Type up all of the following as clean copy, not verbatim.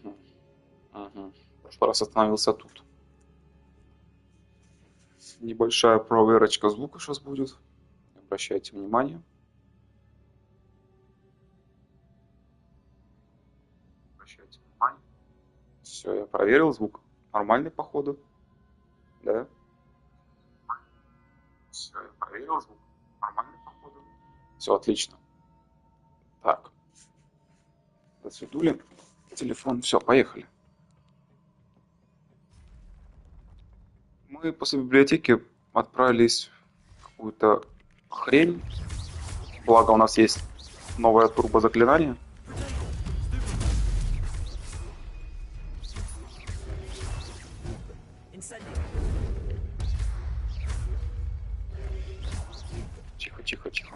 Угу. Угу. В прошлый раз остановился тут. Небольшая проверочка звука сейчас будет. Обращайте внимание. Обращайте внимание. Все, я проверил звук. Нормальный, походу. Да? Все, я проверил звук. Нормальный, походу. Все, отлично. Так. Засветули. Телефон. Все, поехали. Мы после библиотеки отправились в какую-то хрень. Благо у нас есть новое турбозаклинание. Тихо, тихо, тихо.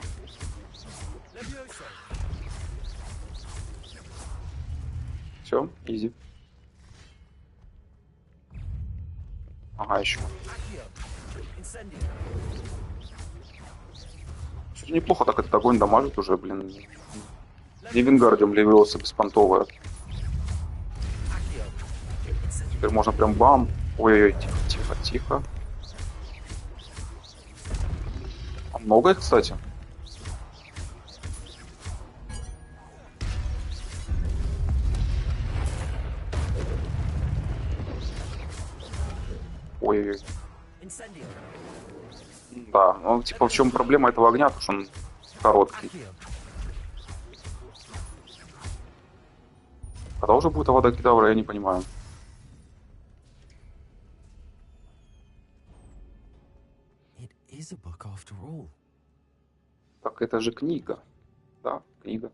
Все, изи. Ага, еще. Что-то неплохо так этот огонь дамажит уже, блин. И Вингардиум левелся беспонтовая. Теперь можно прям бам. Ой-ой-ой, тихо, тихо, тихо. А много их, кстати. Ой-ой-ой. Да, ну типа в чем проблема этого огня, потому что он короткий. Когда уже будет Авада Кедавра, я не понимаю. Так это же книга. Да, книга.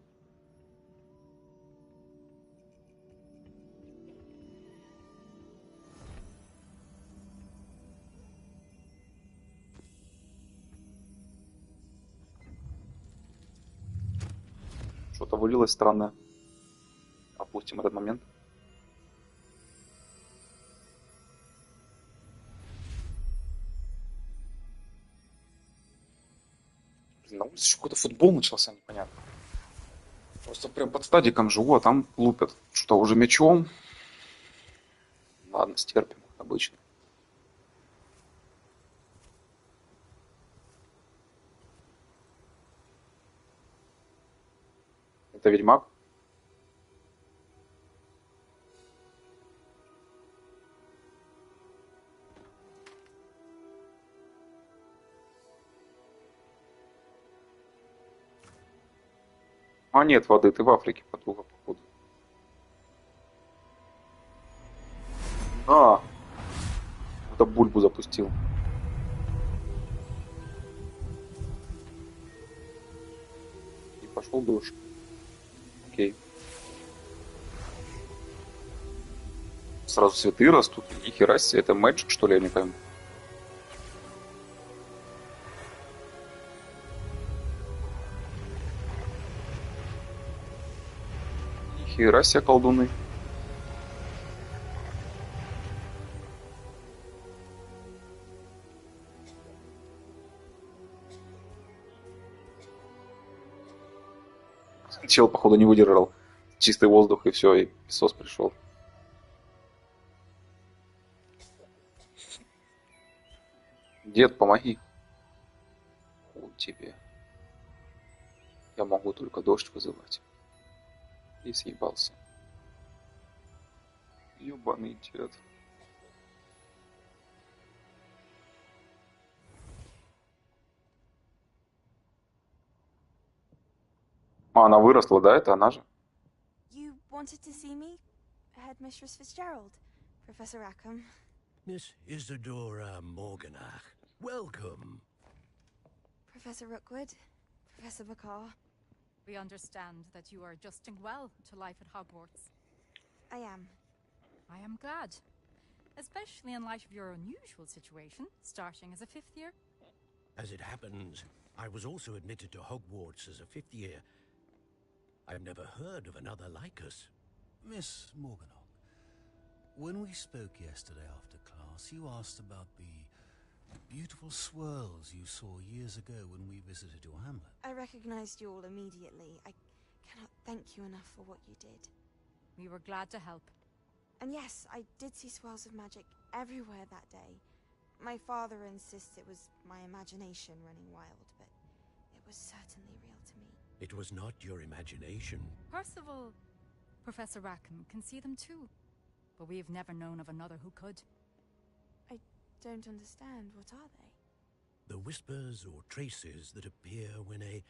Что-то вылилось странное. Опустим этот момент. Блин, на улице еще какой-то футбол начался, непонятно. Просто прям под стадиком живу, а там лупят. Что, уже мячом? Ладно, стерпим, обычно. Это ведьмак? А нет воды, ты в Африке, подруга, походу. А, это бульбу запустил. И пошел дождь. Окей. Сразу цветы растут. И хера себе, это мэджик, что ли, я не пойму. Хера себе, колдуны. Чел, походу, не выдержал. Чистый воздух и все, и песос пришел. Дед, помоги. Вот тебе. Я могу только дождь вызывать. И съебался. Ёбаный дед. А, она выросла, да? Это она же? You wanted to see me? Headmistress Fitzgerald, Professor Rackham. Miss Isadora Morganach, welcome. Professor Rookwood, Professor Bakar. We understand that you are adjusting well to life at Hogwarts. I am. I am glad. Especially in light of your unusual situation, starting as a 5th year. As it happens, I was also admitted to Hogwarts as a 5th year. I've never heard of another like us. Miss Morganach, when we spoke yesterday after class, you asked about the beautiful swirls you saw years ago when we visited your hamlet. I recognized you all immediately. I cannot thank you enough for what you did. We were glad to help. And yes, I did see swirls of magic everywhere that day. My father insists it was my imagination running wild, but it was certainly real to me. It was not your imagination. Percival, Professor Rackham can see them too. But we've never known of another who could. I don't understand. What are they? The whispers or traces that appear when a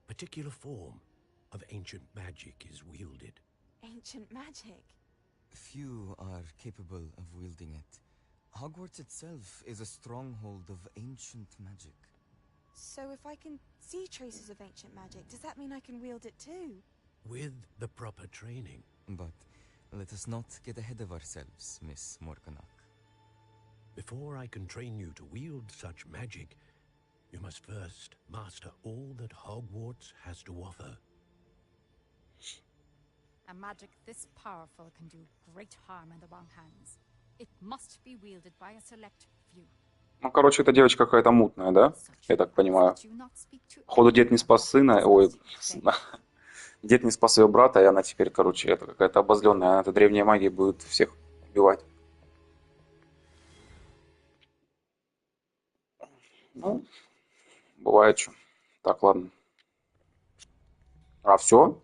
particular form of ancient magic is wielded. Ancient magic? Few are capable of wielding it. Hogwarts itself is a stronghold of ancient magic. So if I can see traces of ancient magic, does that mean I can wield it too? With the proper training. But let us not get ahead of ourselves, Miss Morganach. Before I can train you to wield such magic, you must first master all that Hogwarts has to offer. A magic this powerful can do great harm in the wrong hands. It must be wielded by a select few. Ну, короче, эта девочка какая-то мутная, да? Я так понимаю. Походу, дед не спас сына, ой, дед не спас ее брата, и она теперь, короче, это какая-то обозленная, она эта древняя магия будет всех убивать. Ну, бывает что. Так, ладно. А, все?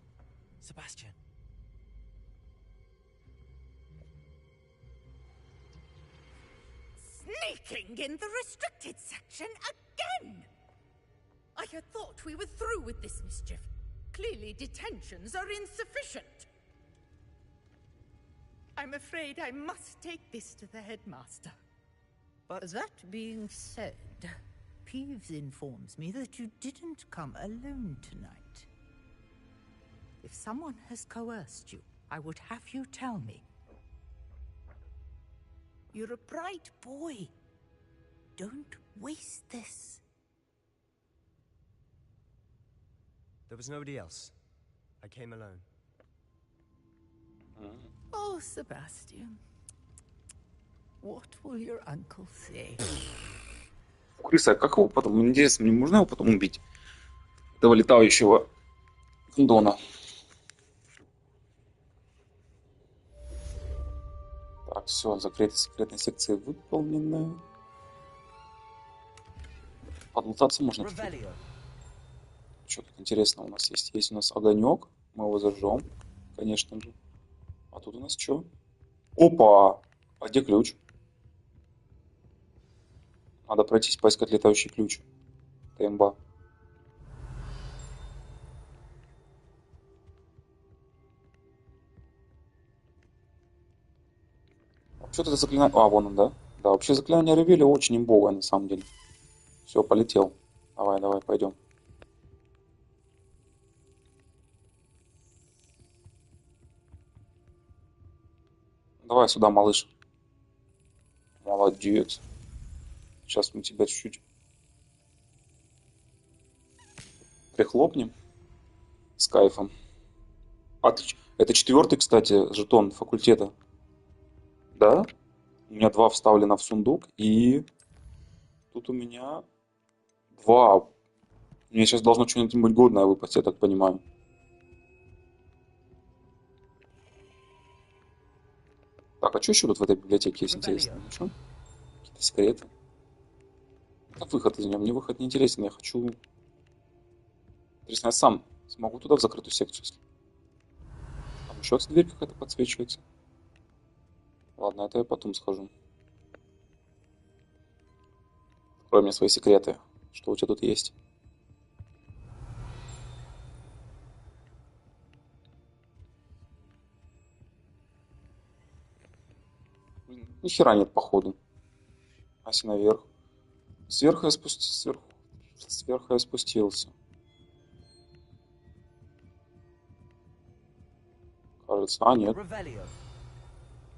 Sebastian. Sneaking in the restricted section again! I had thought we were through with this mischief. Clearly detentions are insufficient. I'm afraid I must take this to the headmaster. But that being said, Peeves informs me that you didn't come alone tonight. If someone has coerced you, I would have you tell me. You're a bright boy. Don't waste this. There was nobody else. I came alone. Oh, Sebastian. What will your uncle say? Крыса, а как его потом? Интересно, мне можно его потом убить? Этого летающего гондона. Так, все, закрытие секретной секции выполнено. Подлутаться можно. Что тут интересно у нас есть? Есть у нас огонек. Мы его зажжем, конечно же. А тут у нас что? Опа! А где ключ? Надо пройтись, поискать летающий ключ. ТМБ. Вообще-то это заклинание... А, вон он, да? Да, вообще заклинание Ревеля очень имбовое, на самом деле. Все, полетел. Давай, давай, пойдем. Давай сюда, малыш. Молодец. Сейчас мы тебя чуть-чуть прихлопнем с кайфом. Это 4-й, кстати, жетон факультета. Да? У меня 2 вставлено в сундук, и тут у меня 2. Мне сейчас должно что-нибудь годное выпасть, я так понимаю. Так, а что еще тут в этой библиотеке есть интересно? Ничего? Какие-то секреты. Как выход из нее? Мне выход не интересен, я хочу... Интересно, я сам смогу туда в закрытую секцию? Там еще дверь какая-то подсвечивается. Ладно, это я потом схожу. Открой мне свои секреты. Что у тебя тут есть? Ни хера нет, походу. Аси наверх. Сверху я спустился. Сверху я спустился. Кажется. А, нет.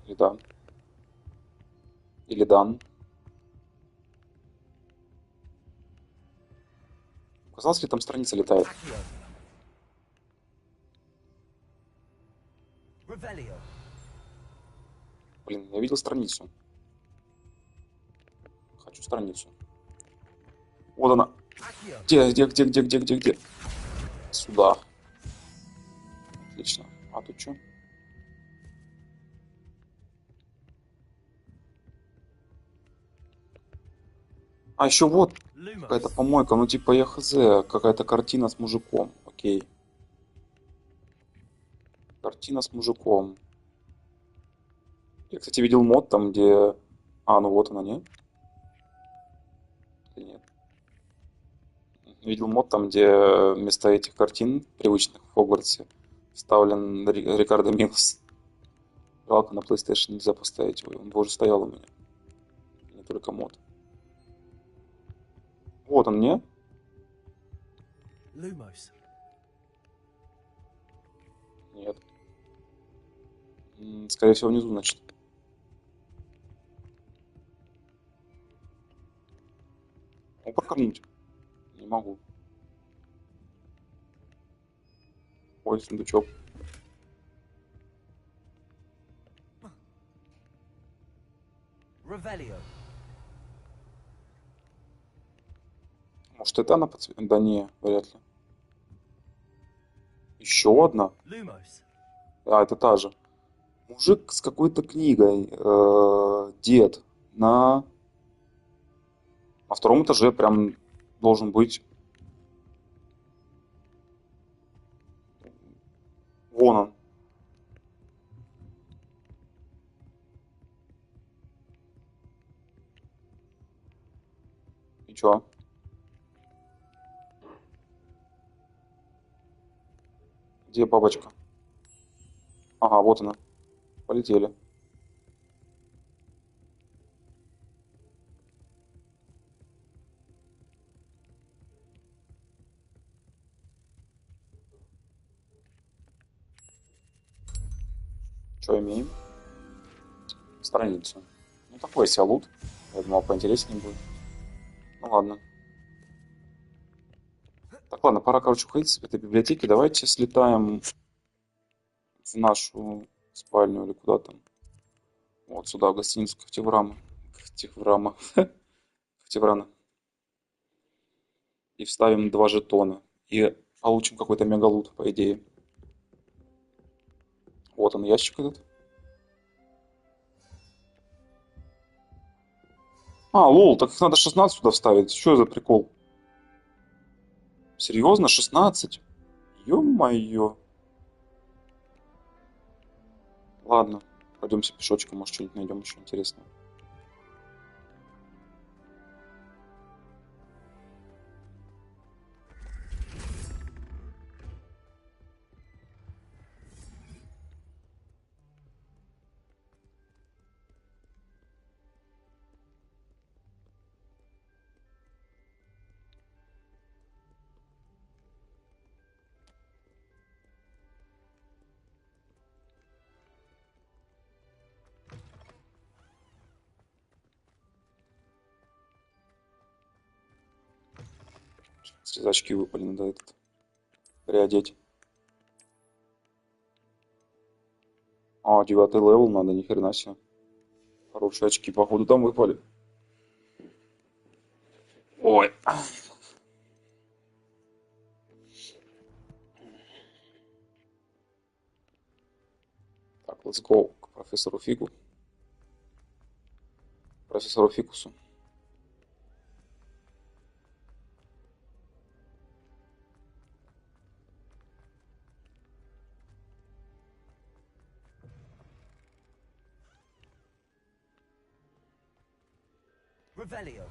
Или да. Или дан. Казалось ли, там страница летает? Блин, я видел страницу. Хочу страницу. Вот она. Где? Сюда. Отлично. А тут что? А еще вот какая-то Lumos. помойка, ну типа я хз, какая-то картина с мужиком. Окей. Картина с мужиком. Я, кстати, видел мод там, где... А, ну вот она, нет? Или нет? Видел мод там, где вместо этих картин, привычных в Хогвартсе, вставлен Рикардо Милос. Жалко, на PlayStation нельзя поставить его. Он бы уже стоял у меня. Не только мод. Вот он, не? Lumos. Нет. Скорее всего, внизу, значит. Могу прокорнуть? Не могу. Ой, сундучок. Revelio. Может, это она подсветит? Да не, вряд ли. Еще одна? Lumos. А, это та же. Мужик с какой-то книгой. Дед. На втором этаже прям должен быть. Вон он. И чё? Где бабочка? Ага, вот она. Полетели. Что имеем? Страницу. Ну, такой себе лут. Я думал, поинтереснее будет. Ну, ладно. Так, ладно, пора, короче, уходить с этой библиотеки. Давайте слетаем в нашу спальню или куда там. Вот сюда, в гостиницу Ковтеврама. Ковтеврама. Ковтеврана. И вставим 2 жетона. И получим какой-то мегалут, по идее. Вот он, ящик этот. А, лол, так их надо 16 сюда вставить. Что за прикол? Серьезно? 16? Ё-моё. Ладно, пойдемте пешочком, может, что-нибудь найдем еще интересное. Кстати, очки выпали, надо этот приодеть. А, 9 левел надо, ни хрена себе. Хорошие очки, походу, там выпали. Ой. Так, let's go к профессору Фигу. Профессору Фикусу. Revelio.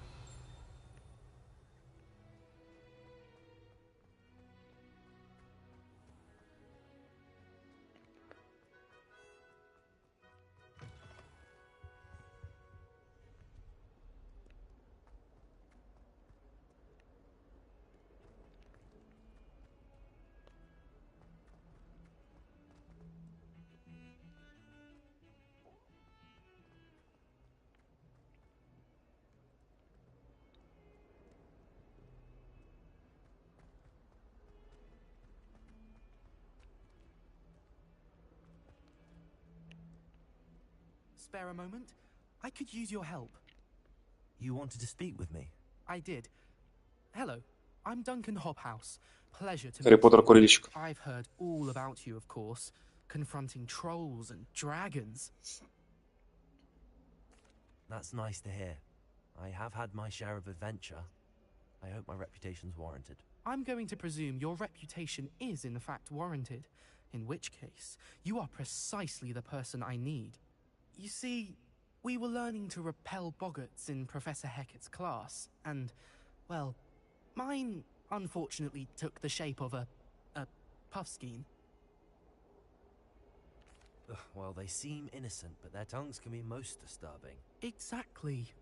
Spare a moment? I could use your help. You wanted to speak with me? I did. Hello, I'm Duncan Hobhouse. Pleasure to Гарри meet Поттер you. курильщик. I've heard all about you, of course, confronting trolls and dragons. That's nice to hear. I have had my share of adventure. I hope my reputation's warranted. I'm going to presume your reputation is in fact warranted, in which case, you are precisely the person I need. You see, we were learning to repel boggarts in Professor Hecat's class, and, well, mine unfortunately took the shape of a puffskein. Ugh, well, they seem innocent, but their tongues can be most disturbing. Exactly.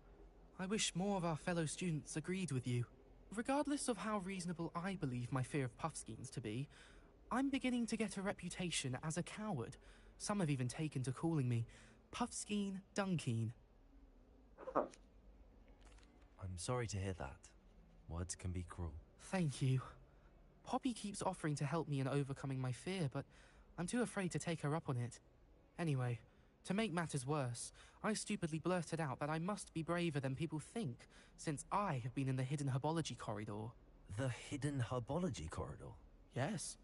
I wish more of our fellow students agreed with you. Regardless of how reasonable I believe my fear of puffskeins to be, I'm beginning to get a reputation as a coward. Some have even taken to calling me Puffskein Dunkeen. I'm sorry to hear that. Words can be cruel. Thank you. Poppy keeps offering to help me in overcoming my fear, but I'm too afraid to take her up on it. Anyway, to make matters worse, I stupidly blurted out that I must be braver than people think, since I have been in the hidden herbology corridor. The hidden herbology corridor? Yes.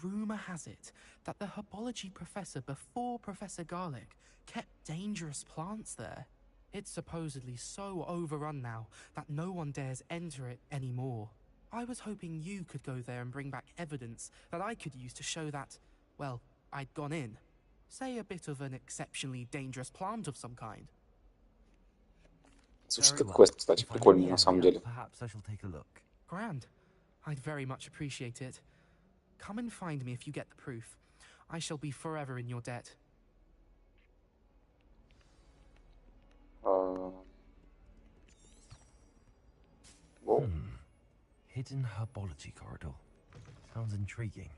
Rumor has it that the herbology professor before Professor Garlic kept dangerous plants there. It's supposedly so overrun now that no one dares enter it anymore. I was hoping you could go there and bring back evidence that I could use to show that, well, I'd gone in. Say a bit of an exceptionally dangerous plant of some kind. Звучит как квест, кстати, прикольный на самом деле. Perhaps I shall take a look. Grand. I'd very much appreciate it. Come and find me if you get the proof. I shall be forever in your debt. Hidden herbology corridor. Sounds intriguing.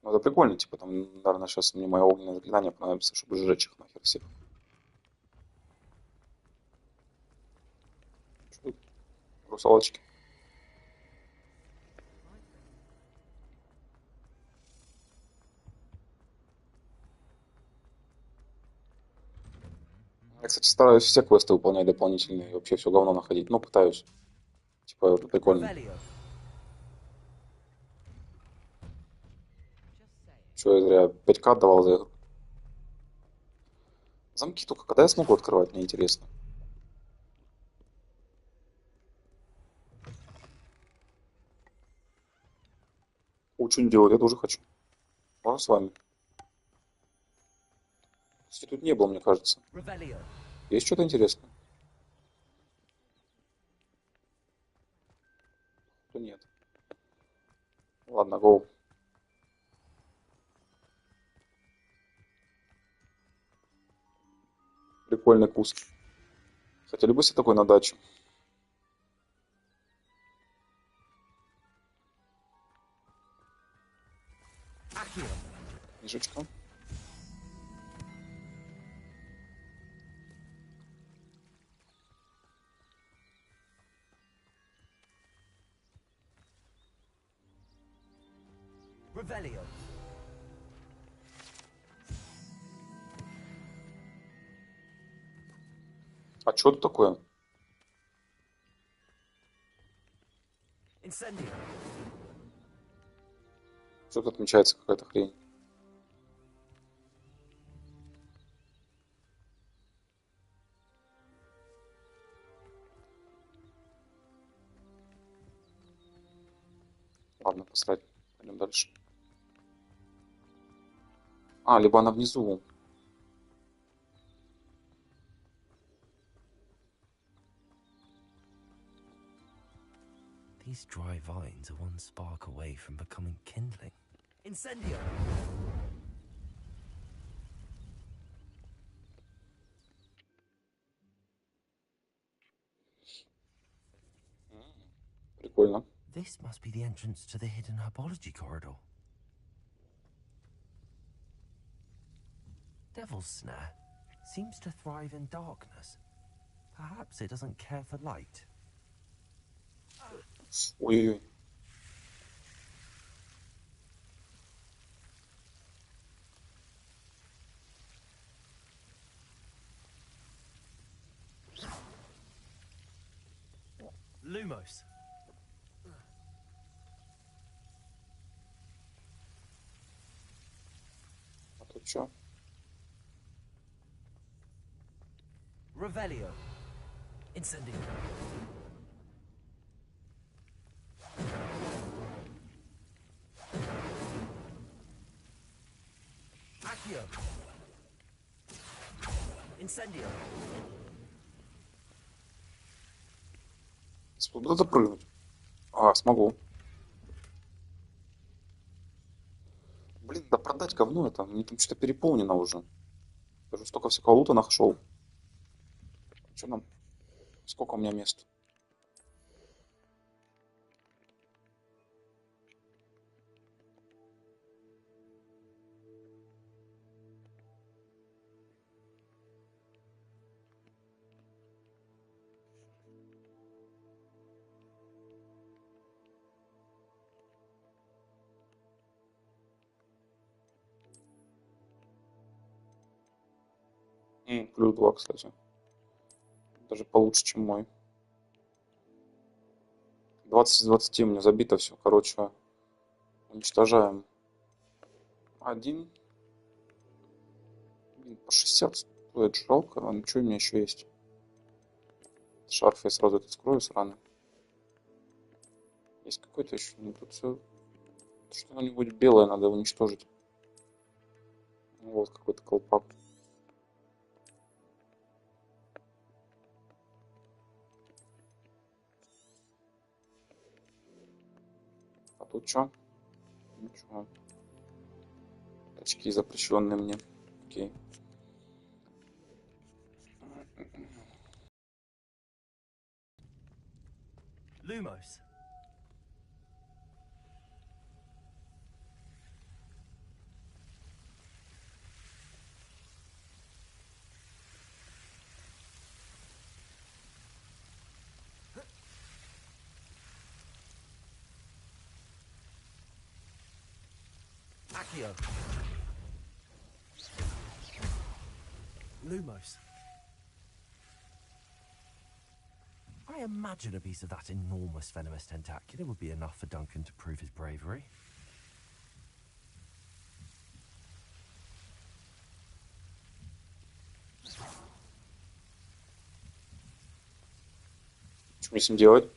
Ну, это прикольно, типа, там, наверное, сейчас мне мое огненное заклинание понадобится, чтобы сжечь их нахер всех. Что тут? Русалочки. Я, кстати, стараюсь все квесты выполнять дополнительные и вообще все говно находить. Ну, пытаюсь. Типа, это прикольно. Что я зря 5К отдавал за игру. Замки только когда я смогу открывать, мне интересно. Что не делать, я тоже хочу. Можно с вами? Кстати, тут не было, мне кажется. Есть что-то интересное? То нет. Ладно, гоу. Прикольный куст. Хотели бы себе такой на дачу? Книжечка. Revelio. А что это такое? Incendio. Что тут отмечается какая-то хрень? Ладно, посрать. Пойдем дальше. А, либо она внизу. These dry vines are one spark away from becoming kindling. Incendio! Прикольно. This must be the entrance to the hidden herbology corridor. Devil's Snare seems to thrive in darkness. Perhaps it doesn't care for light. Ой-ой-ой. Lumos. А тут что? Revelio. Incendio. Accio. Incendio. Смогу запрыгнуть? А, смогу. Блин, да продать говно это. Мне там что-то переполнено уже. Я уже столько всякого лута нашел. Что нам? Сколько у меня мест? Плюс 2, кстати. Даже получше, чем мой. 20 из 20 у меня забито все. Короче, уничтожаем. Один. Блин, по 60 стоит, жалко. А ничего, у меня еще есть. Шарф я сразу это скрою сраный. Есть какой-то еще. Ну, тут все. Что-нибудь белое надо уничтожить. Вот какой-то колпак. А тут что? Ничего. Очки запрещенные мне. Окей. Lumos. Accio. Lumos. I imagine a piece of that enormous venomous tentacular would be enough for Duncan to prove his bravery. Что мне с ним делать?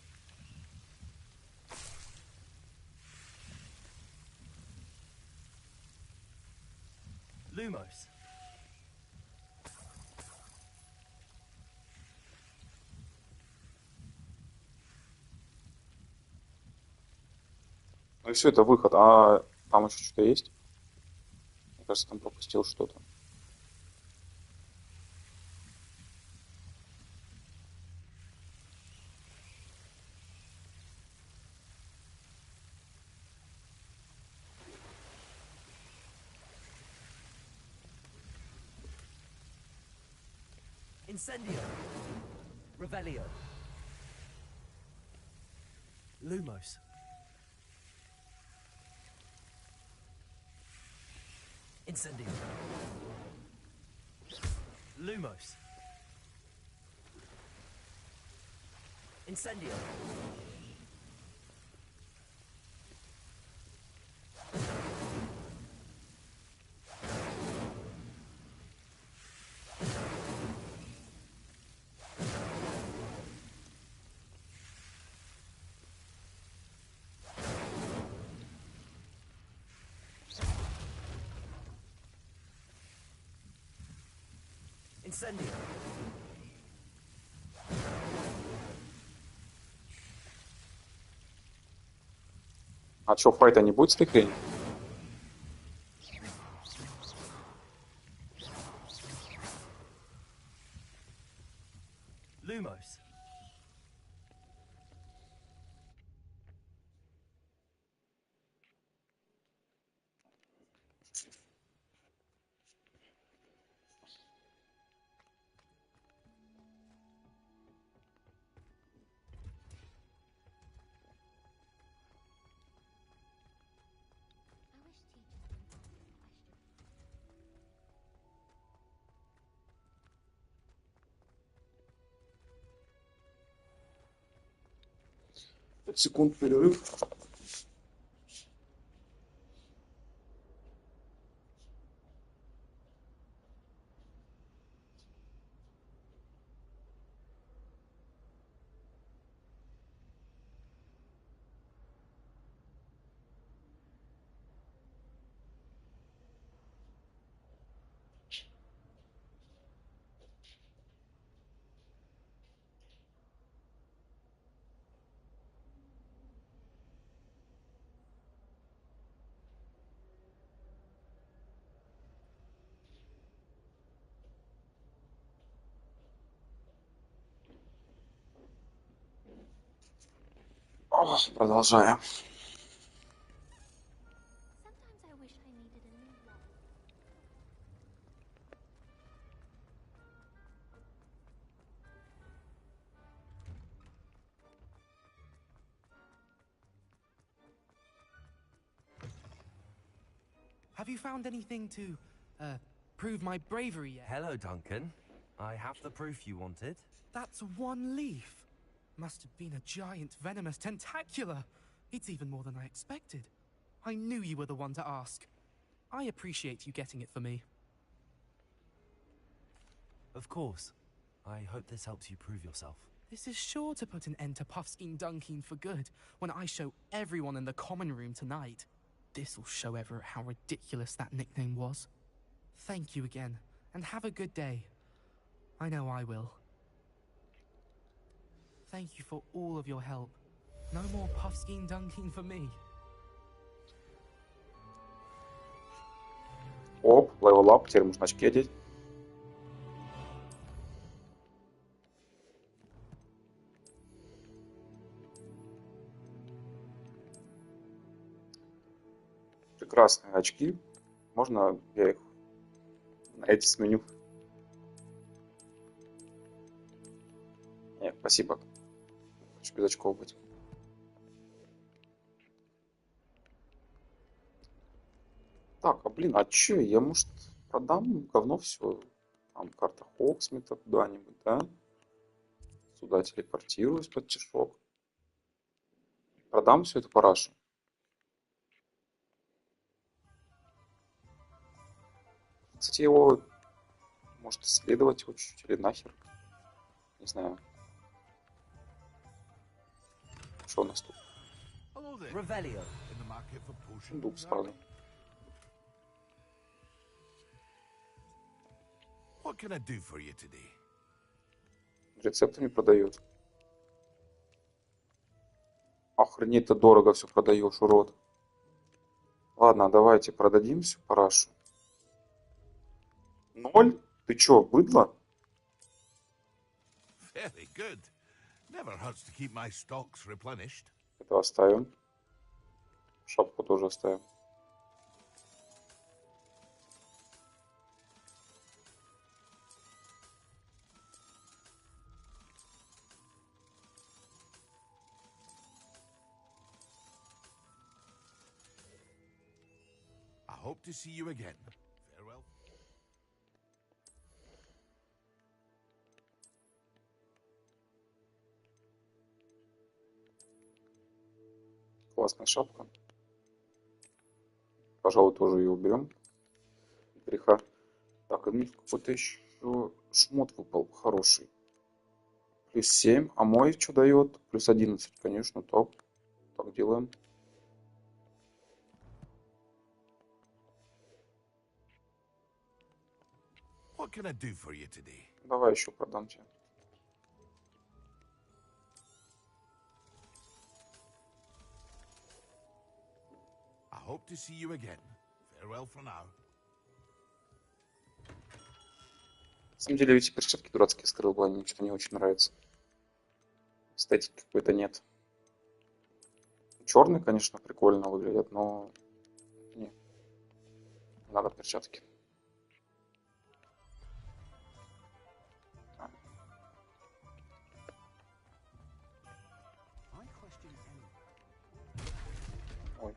Lumos. Ну и все, это выход. А там еще что-то есть? Мне кажется, там пропустил что-то. Incendio. Revelio. Lumos. Incendio. Lumos. Incendio. Incendio. А что, файта не будет с этой хренью? Lumos. Пять секунд перерыв. Продолжаем. Sometimes I wish I needed a new wand. Have you found anything to, prove my bravery yet? Hello, Duncan. I have the proof you wanted. That's one leaf. Must have been a giant venomous tentacula. It's even more than I expected. I knew you were the one to ask. I appreciate you getting it for me. Of course. I hope this helps you prove yourself. This is sure to put an end to Puffskein Dunkeen for good when I show everyone in the common room tonight. This'll show Everett how ridiculous that nickname was. Thank you again, and have a good day. I know I will. Thank you for all of your help. No more Puffskein Dunkeen for me. Оп, level up, теперь можно очки одеть. Прекрасные очки. Можно я их на эти сменю? Нет, спасибо. Хочу без очков быть. Так, а блин, а чё? Я, может, продам говно все? Там карта Хоксмита куда-нибудь, да? Сюда телепортируюсь под тишок. Продам все это парашу. Кстати, его может исследовать его чуть-чуть или нахер. Не знаю. Что у нас тут? Сундук сразу. What can I do for you today? Рецептами продает. Охренеть, ты дорого все продаешь, урод. Ладно, давайте продадим все парашу. 0? Ты чё, быдло? Very good. Never hurts to keep my stocks replenished. Это оставим. Шапку тоже оставим. I hope to see you again. Farewell. Классная шапка. Пожалуй, тоже ее уберем. Греха. Так, и мне какой-то еще шмот выпал хороший. Плюс 7. А мой что дает? Плюс 11, конечно, топ. Так делаем. What can I do for you today? Давай еще продам тебе. I hope to see you again. Farewell for now. На самом деле, эти перчатки дурацкие скрыл, мне что-то не очень нравится. Эстетики какой-то нет. Черные, конечно, прикольно выглядят, но не надо перчатки. Ой.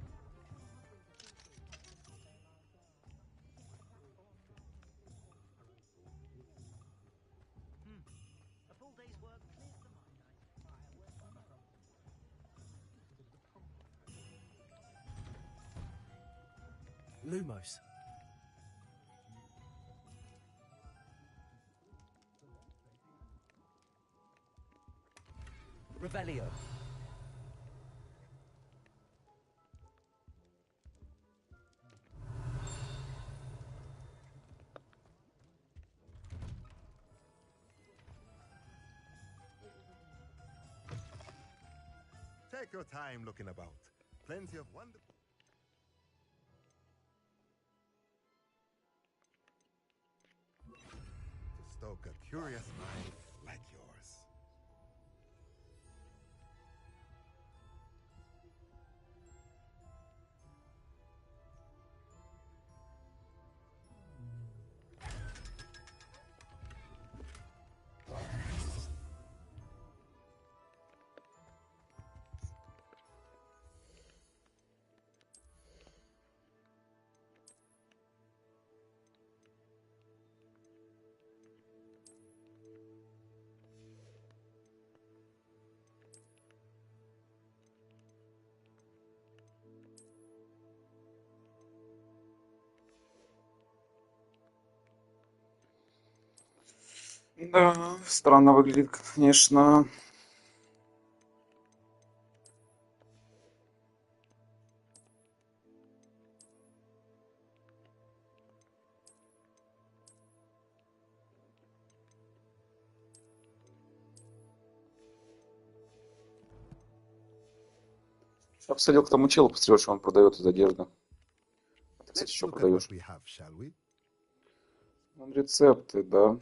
Lumos. Revelio. Take your time looking about. Plenty of wonderful... to stoke a curious mind like yours. Да, странно выглядит, конечно. Я посмотрел к тому челу, посмотрел, что он продает из одежды. А ты, кстати, Let's что look at what продаешь? we have, shall we? Вон рецепты, да.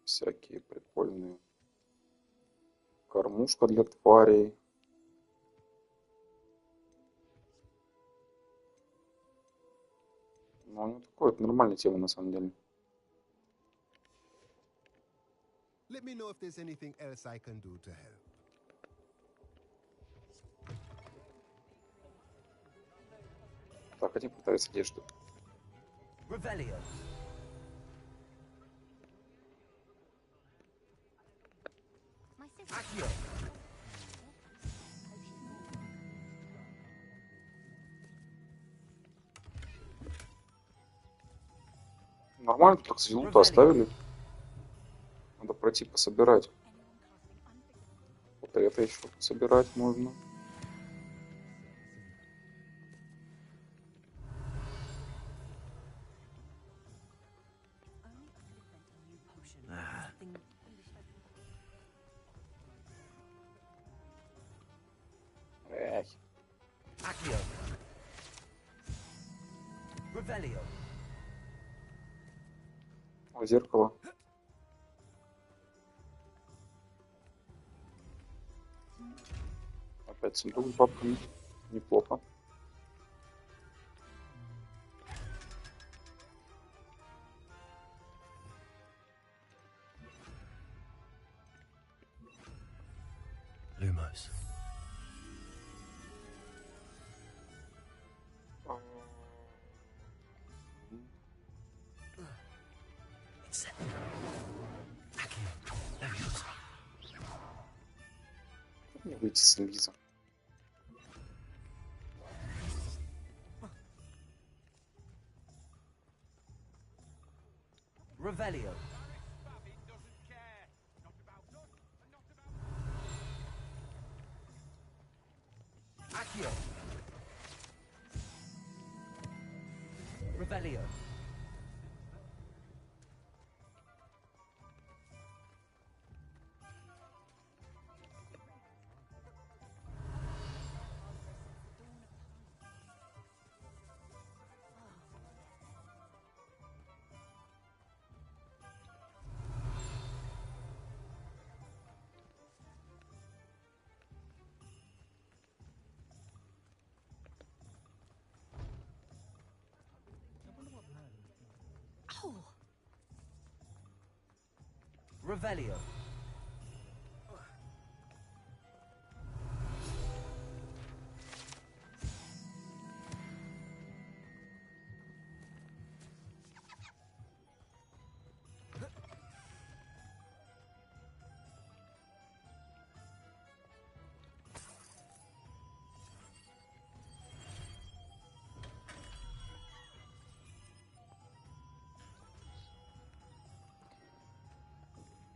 Всякие прикольные. Кормушка для тварей. Ну, такое, это нормальная тема, на самом деле. Let me know if there's anything else I can do to help. Так, хотим пытаться одежду. Revelio. My sister. Accio. Нормально, тут, кстати, лута оставили. Надо пройти пособирать. Вот это еще собирать можно. Эх. Accio. Revelio. О, зеркало. Опять сундук с бабками. Неплохо. Lumos. Как мне выйти с инвиза? Revelio. Accio. Revelio. Revelio.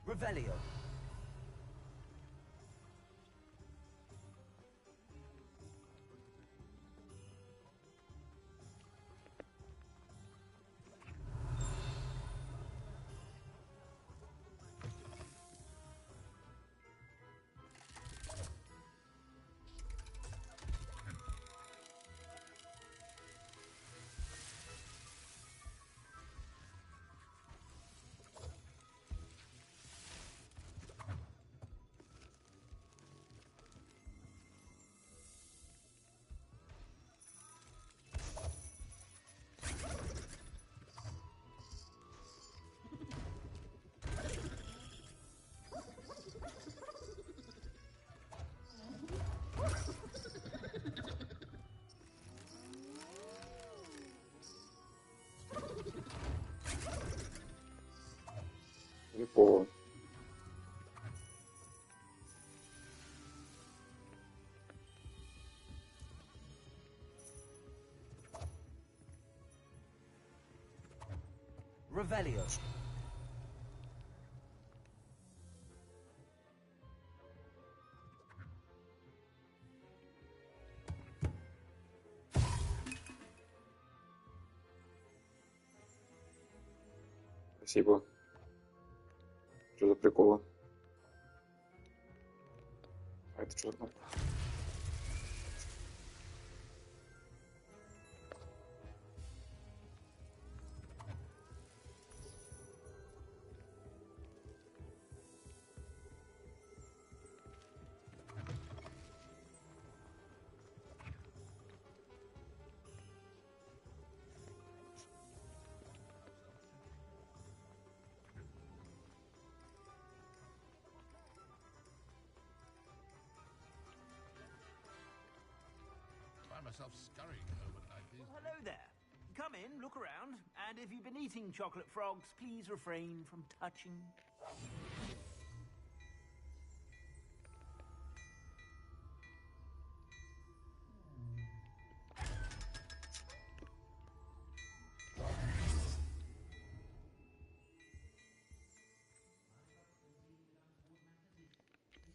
Revelio. Неплохо. Revelio. Спасибо. Что за приколы? А это что за кнопка? Myself scurrying home at night these Hello there. Come in, look around, and if you've been eating chocolate frogs, please refrain from touching.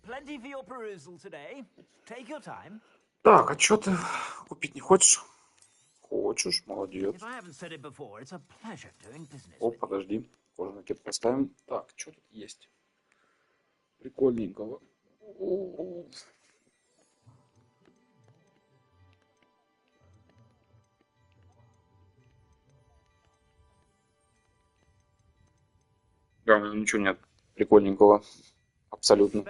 Plenty for your perusal today. Take your time. Так, а что ты купить не хочешь? Хочешь, молодец. If I haven't said it before, it's a pleasure doing business. О, подожди. Кожаный кит поставим. Так, что тут есть? Прикольненького. Да, ничего нет прикольненького. Абсолютно.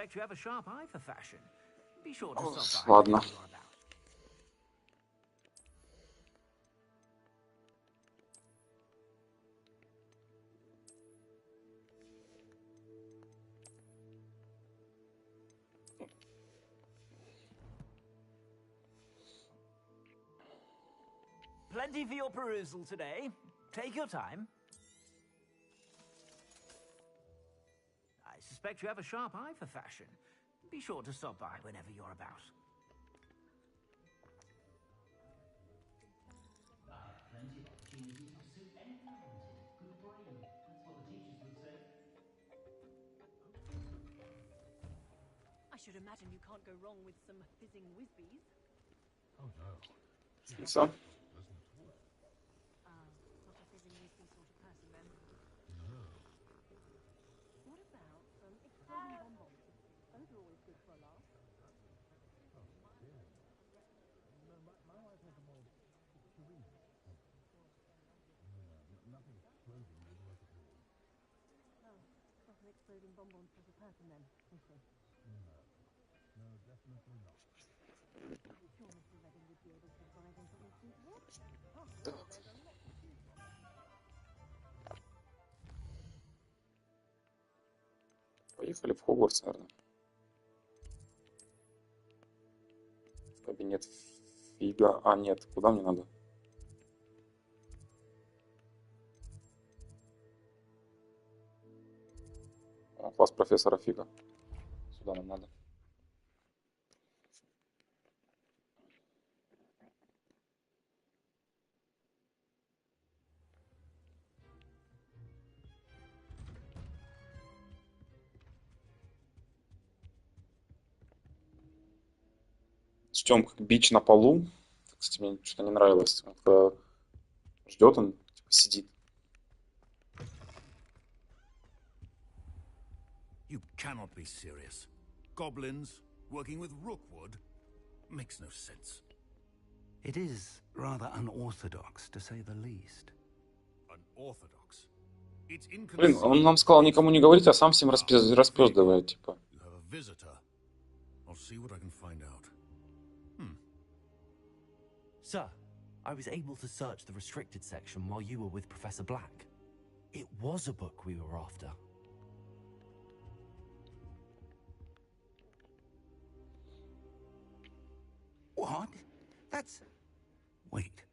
Ладно. Plenty for your perusal today. Take your time. I suspect you have a sharp eye for fashion. Be sure to stop by whenever you're about. Plenty of opportunities to suit anything I wanted. Good brain. That's what the teachers would say. I should imagine you can't go wrong with some fizzing whiz-bees. Oh no. So? Not a fizzing whiz-bee sort of person then. No. What about some exploding bonbons? Those are always good for a laugh. My wife has a more serene. Nothing exploding would work at all. Oh, not an exploding bonbon sort of person then, is she? No, definitely not. Sure Mr. Redding would be able to advise on something suitable. Так. Поехали в Хогвартс, наверное. Кабинет Фига. А, нет, куда мне надо? О, класс профессора Фига. Сюда нам надо. Ждем как бич на полу. Кстати, мне что-то не нравилось. Ждет он, типа, сидит. You cannot be serious. Goblins working with Rookwood makes no sense. It is rather unorthodox, to say the least. Unorthodox? It's Блин, он нам сказал никому не говорить, а сам всем распёздывает, типа. You have a visitor. I'll see what I can find out. Sir, I was able to search the restricted section while you were with Professor Black. It was a book we were after. What? That's... Wait.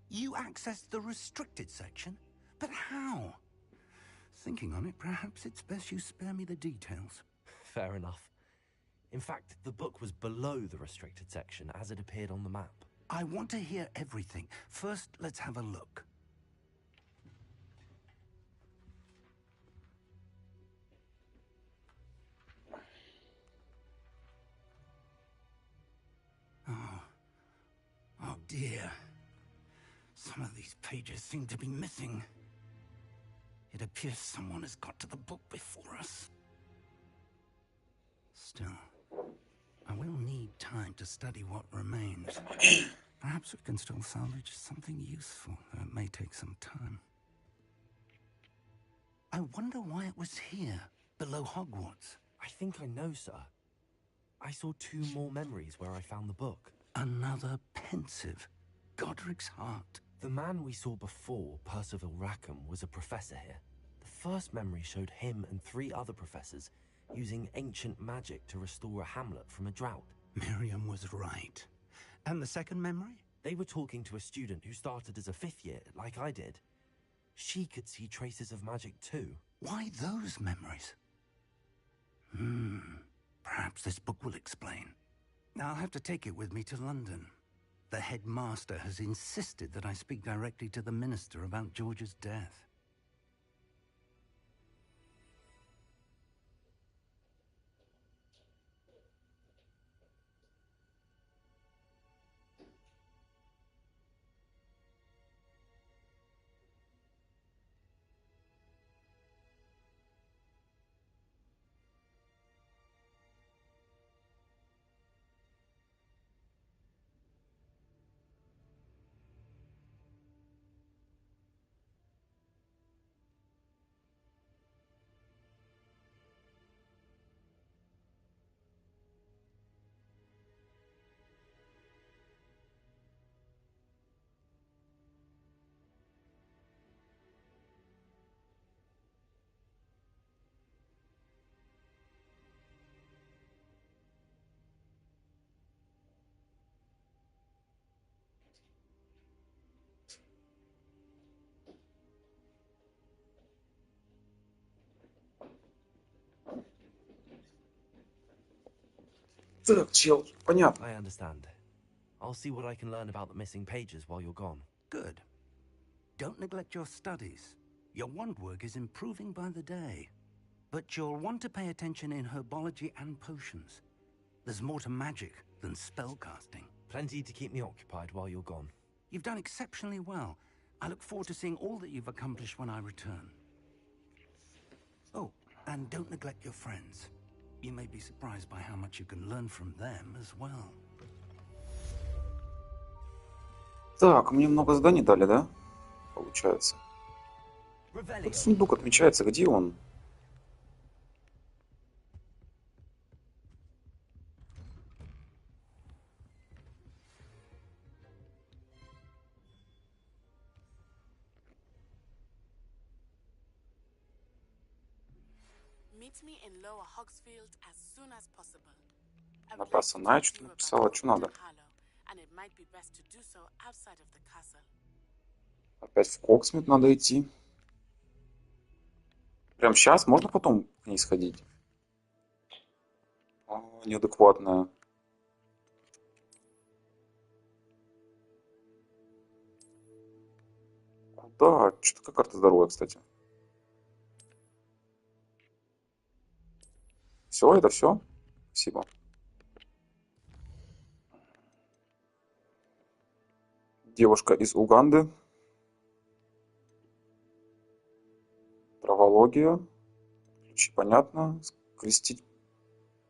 You accessed the restricted section? But how? Thinking on it, perhaps it's best you spare me the details. Fair enough. In fact, the book was below the restricted section as it appeared on the map. I want to hear everything. First, let's have a look. Oh dear. Some of these pages seem to be missing. It appears someone has got to the book before us. Still, I will need time to study what remains. Perhaps we can still salvage something useful, though it may take some time. I wonder why it was here, below Hogwarts. I think I know, sir. I saw 2 more memories where I found the book. Another pensive. Godric's heart. The man we saw before, Percival Rackham, was a professor here. The first memory showed him and 3 other professors using ancient magic to restore a hamlet from a drought. Miriam was right. And the second memory? They were talking to a student who started as a 5th year, like I did. She could see traces of magic too. Why those memories? Perhaps this book will explain. I'll have to take it with me to London. The headmaster has insisted that I speak directly to the minister about George's death. Так, чел, понятно. I understand. I'll see what I can learn about the missing pages while you're gone. Good. Don't neglect your studies. Your wand work is improving by the day. But you'll want to pay attention in herbology and potions. There's more to magic than spellcasting. Plenty to keep me occupied while you're gone. You've done exceptionally well. I look forward to seeing all that you've accomplished when I return. Oh, and don't neglect your friends. You may be surprised by how much you can learn from them as well. Так, мне много заданий дали, да? Получается. Тут сундук отмечается, где он? Напрасться на что написала, что надо. Опять в Коксмит надо идти. Прям сейчас? Можно потом к ней сходить? Неадекватная. Куда? Что такая карта здоровая, кстати. Все, это все? Спасибо. Девушка из Уганды. Травология. Ключи, понятно. Скрестить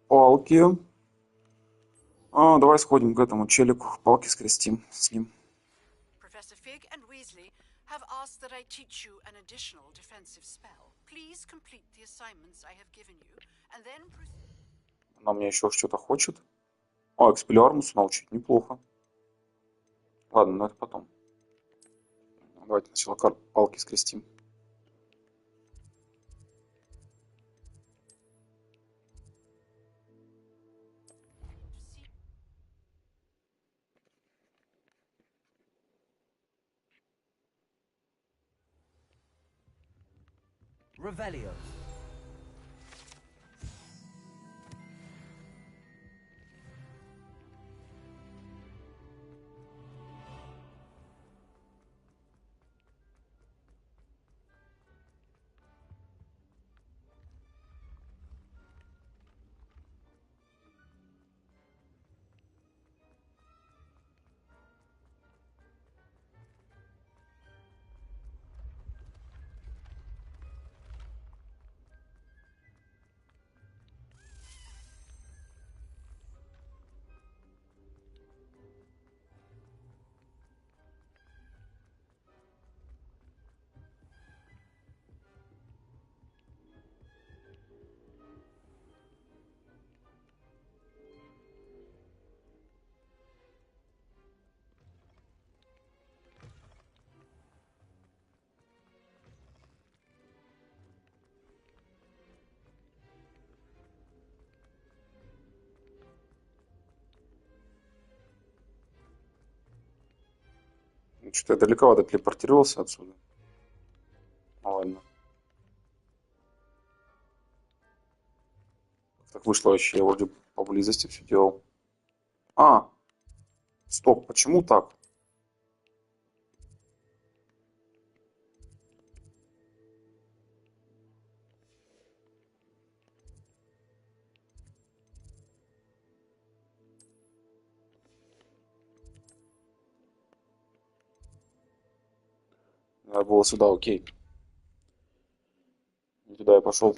палки. Давай сходим к этому челику. Палки скрестим с ним. Professor Fig and Weasley have asked that I teach you an additional defensive spell. Please complete the assignments I have given you, and then proceed. Она мне еще что-то хочет. Экспеллиармусу научить. Неплохо. Ладно, но это потом. Давайте сначала палки скрестим. Revelio. Что-то я далековато телепортировался отсюда. Ну ладно. Так вышло вообще, я вроде поблизости все делал. А, стоп, почему так? Надо было сюда, окей. Не туда я пошел.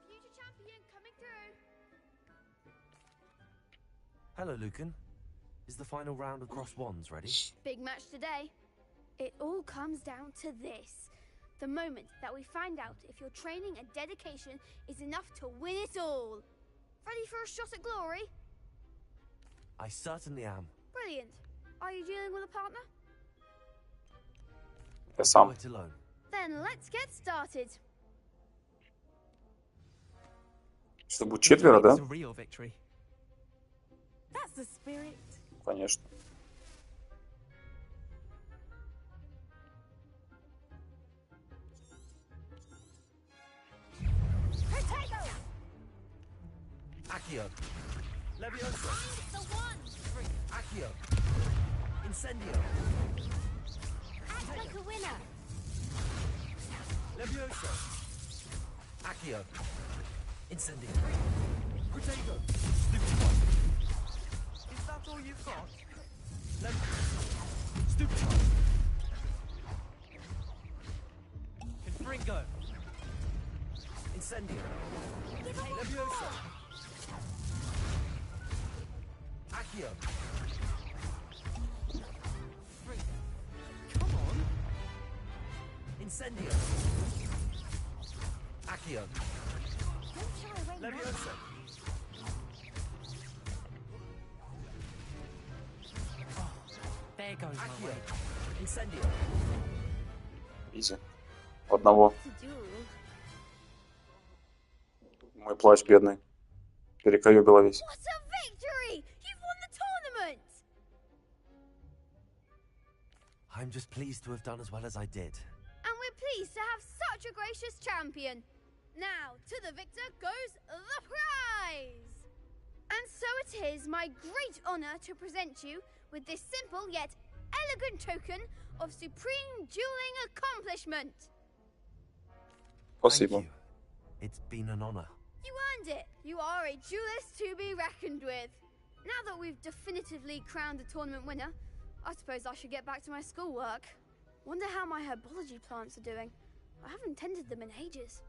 Future champion coming through. Hello, Lucan. Is the final round of Cross Wands ready? Big match today. It all comes down to this. The moment that we find out if your training and dedication is enough to win it all. Ready for a shot at glory? I certainly am. Brilliant. Are you dealing with a partner? Я сам. Quite alone. Then let's get started. Что будет четверо, да? It's a real victory. That's the spirit. Конечно. Accio. Leviosa. The one. Accio. Incendio. Act like a winner. Leviosa. Accio. Incendio. Protego. Is that all you've got? Stupid. Confringo. Incendio. Leviosa. Accio. Come on. Incendio. Accio. Don't shy away now. Leviosa. There goes my Accio. way. Incendio. Изи. Одного. To duel. Мой плащ бедный. Перекоёбила весь. What a victory! You've won the tournament! I'm just pleased to have done as well as I did. And we're pleased to have such a gracious champion. Now, to the victor goes the prize! And so it is my great honor to present you with this simple yet elegant token of supreme dueling accomplishment. Спасибо. Thank you. It's been an honor. You earned it. You are a duelist to be reckoned with. Now that we've definitively crowned the tournament winner, I suppose I should get back to my schoolwork. Wonder how my herbology plants are doing. I haven't tended them in ages.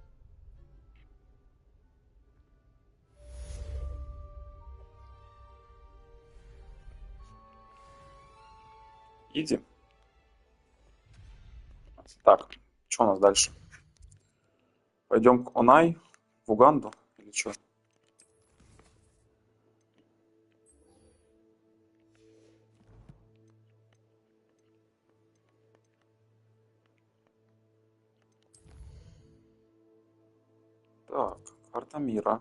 Иди. Так, что у нас дальше? Пойдем к Онай, в Уганду или что? Так, карта мира.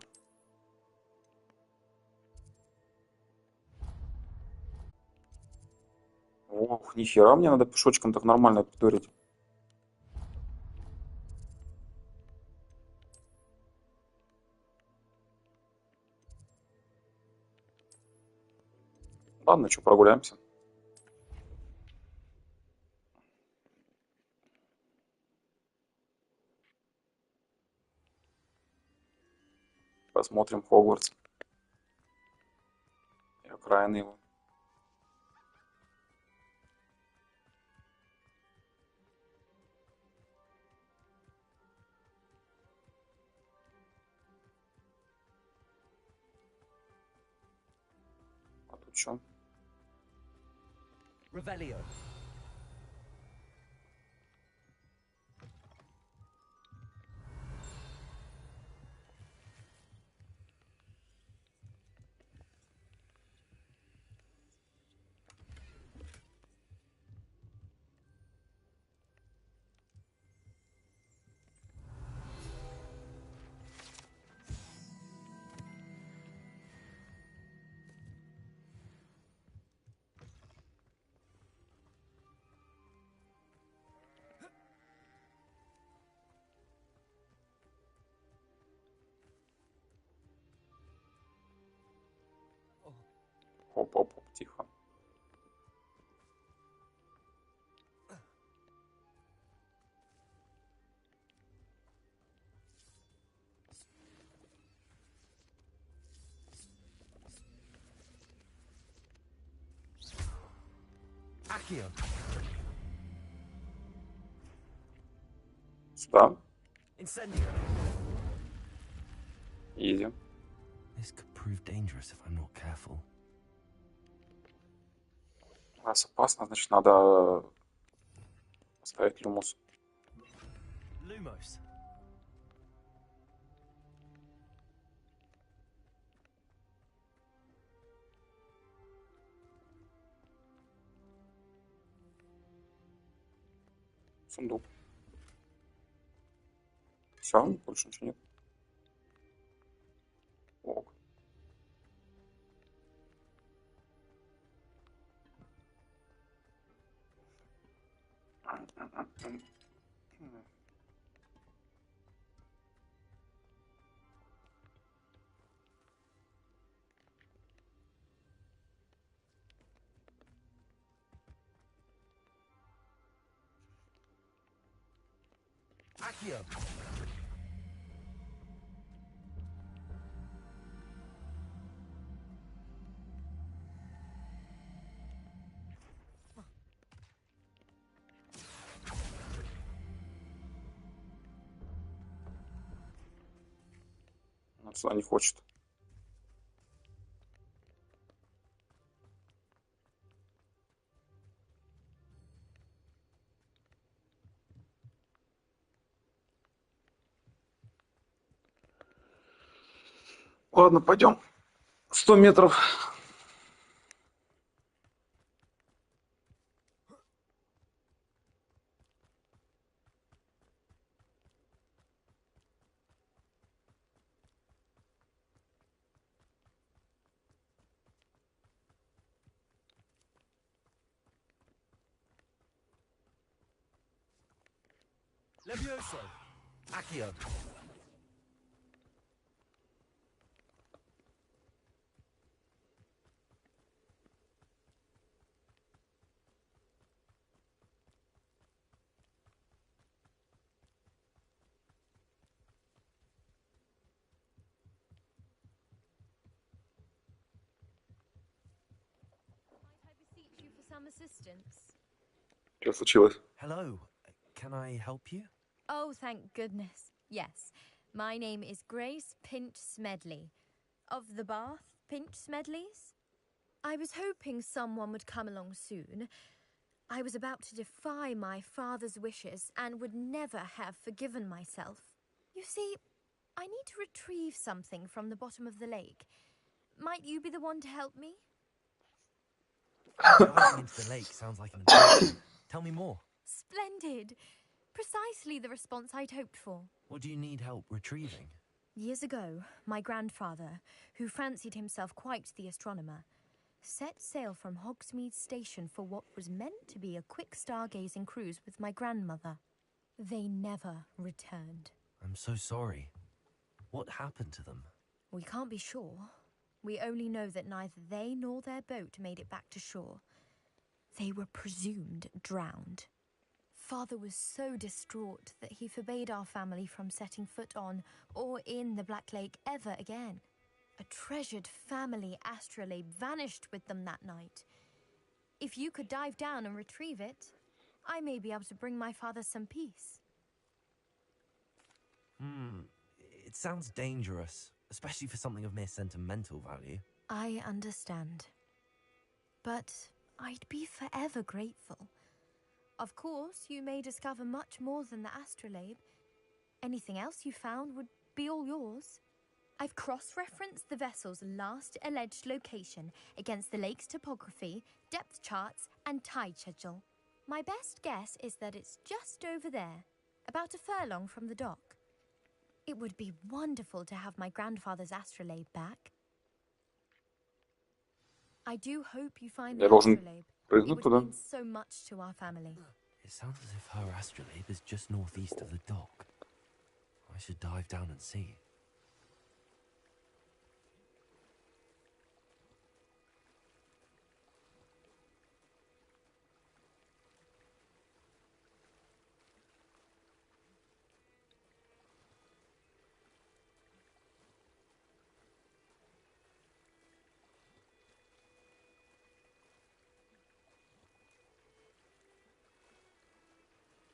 Ох, нихера, мне надо пешочком так нормально пидорить. Ладно, что, прогуляемся. Посмотрим Хогвартс. И окраины его. А тут что? Revelio. Оп-оп-оп, тихо. Accio. Сюда. Incendio. Изи. This could prove dangerous if I'm not careful. Раз опасно, значит, надо поставить люмус. Lumos. Сундук. Все, больше ничего нет. Ок. Accio. Он сюда не хочет. Ладно, пойдем. 100 метров. Levioso. Accio. Some assistance. Что случилось? Hello. Can I help you? Oh, thank goodness. Yes. My name is Grace Pinch Smedley. Of the Bath Pinch Smedleys? I was hoping someone would come along soon. I was about to defy my father's wishes and would never have forgiven myself. You see, I need to retrieve something from the bottom of the lake. Might you be the one to help me? Diving into the lake sounds like an adventure. Tell me more. Splendid. Precisely the response I'd hoped for. What do you need help retrieving? Years ago, my grandfather, who fancied himself quite the astronomer, set sail from Hogsmeade Station for what was meant to be a quick stargazing cruise with my grandmother. They never returned. I'm so sorry. What happened to them? We can't be sure. We only know that neither they nor their boat made it back to shore. They were presumed drowned. Father was so distraught that he forbade our family from setting foot on or in the Black Lake ever again. A treasured family astrolabe vanished with them that night. If you could dive down and retrieve it, I may be able to bring my father some peace. It sounds dangerous, especially for something of mere sentimental value. I understand. But I'd be forever grateful. Of course, you may discover much more than the astrolabe. Anything else you found would be all yours. I've cross-referenced the vessel's last alleged location against the lake's topography, depth charts, and tide schedule. My best guess is that it's just over there, about a furlong from the dock. It would be wonderful to have my grandfather's astrolabe back. I do hope you find the astrolabe. It would mean so much to our family. It sounds as if her astrolabe is just northeast of the dock. I should dive down and see.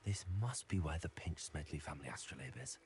This must be where the Pinch Smedley family astrolabe is.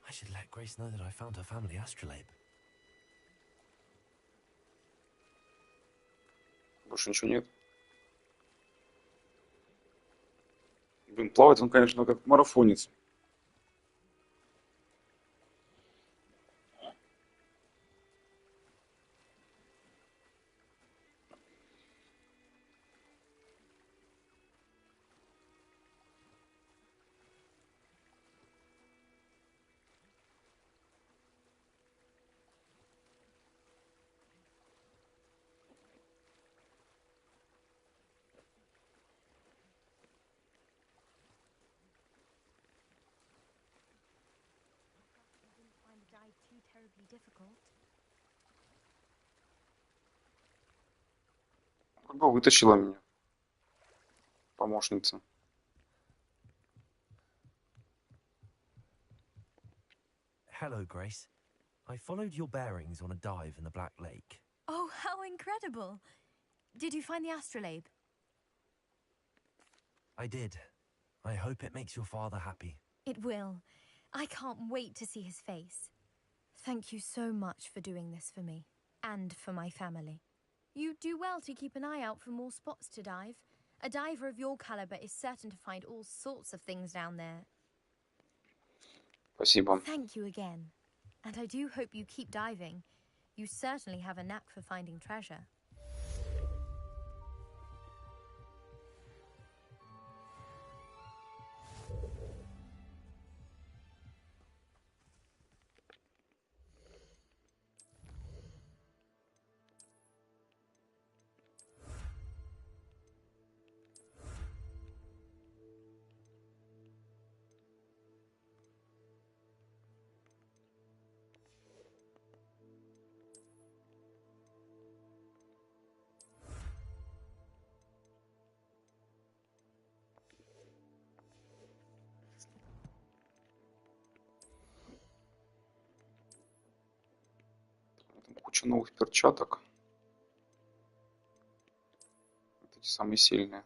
I should let Grace know that I found her family astrolabe. Больше ничего нет. Блин, плавать он, конечно, как марафонец. Find the dive too terribly difficult. Как бы вытащила меня помощница. Hello, Grace. I followed your bearings on a dive in the Black Lake. Oh, how incredible! Did you find the astrolabe? I did. I hope it makes your father happy. It will. I can't wait to see his face. Thank you so much for doing this for me, and for my family. You do well to keep an eye out for more spots to dive. A diver of your caliber is certain to find all sorts of things down there. Спасибо. Thank you again. And I do hope you keep diving. You certainly have a knack for finding treasure. Там куча новых перчаток. Вот эти самые сильные.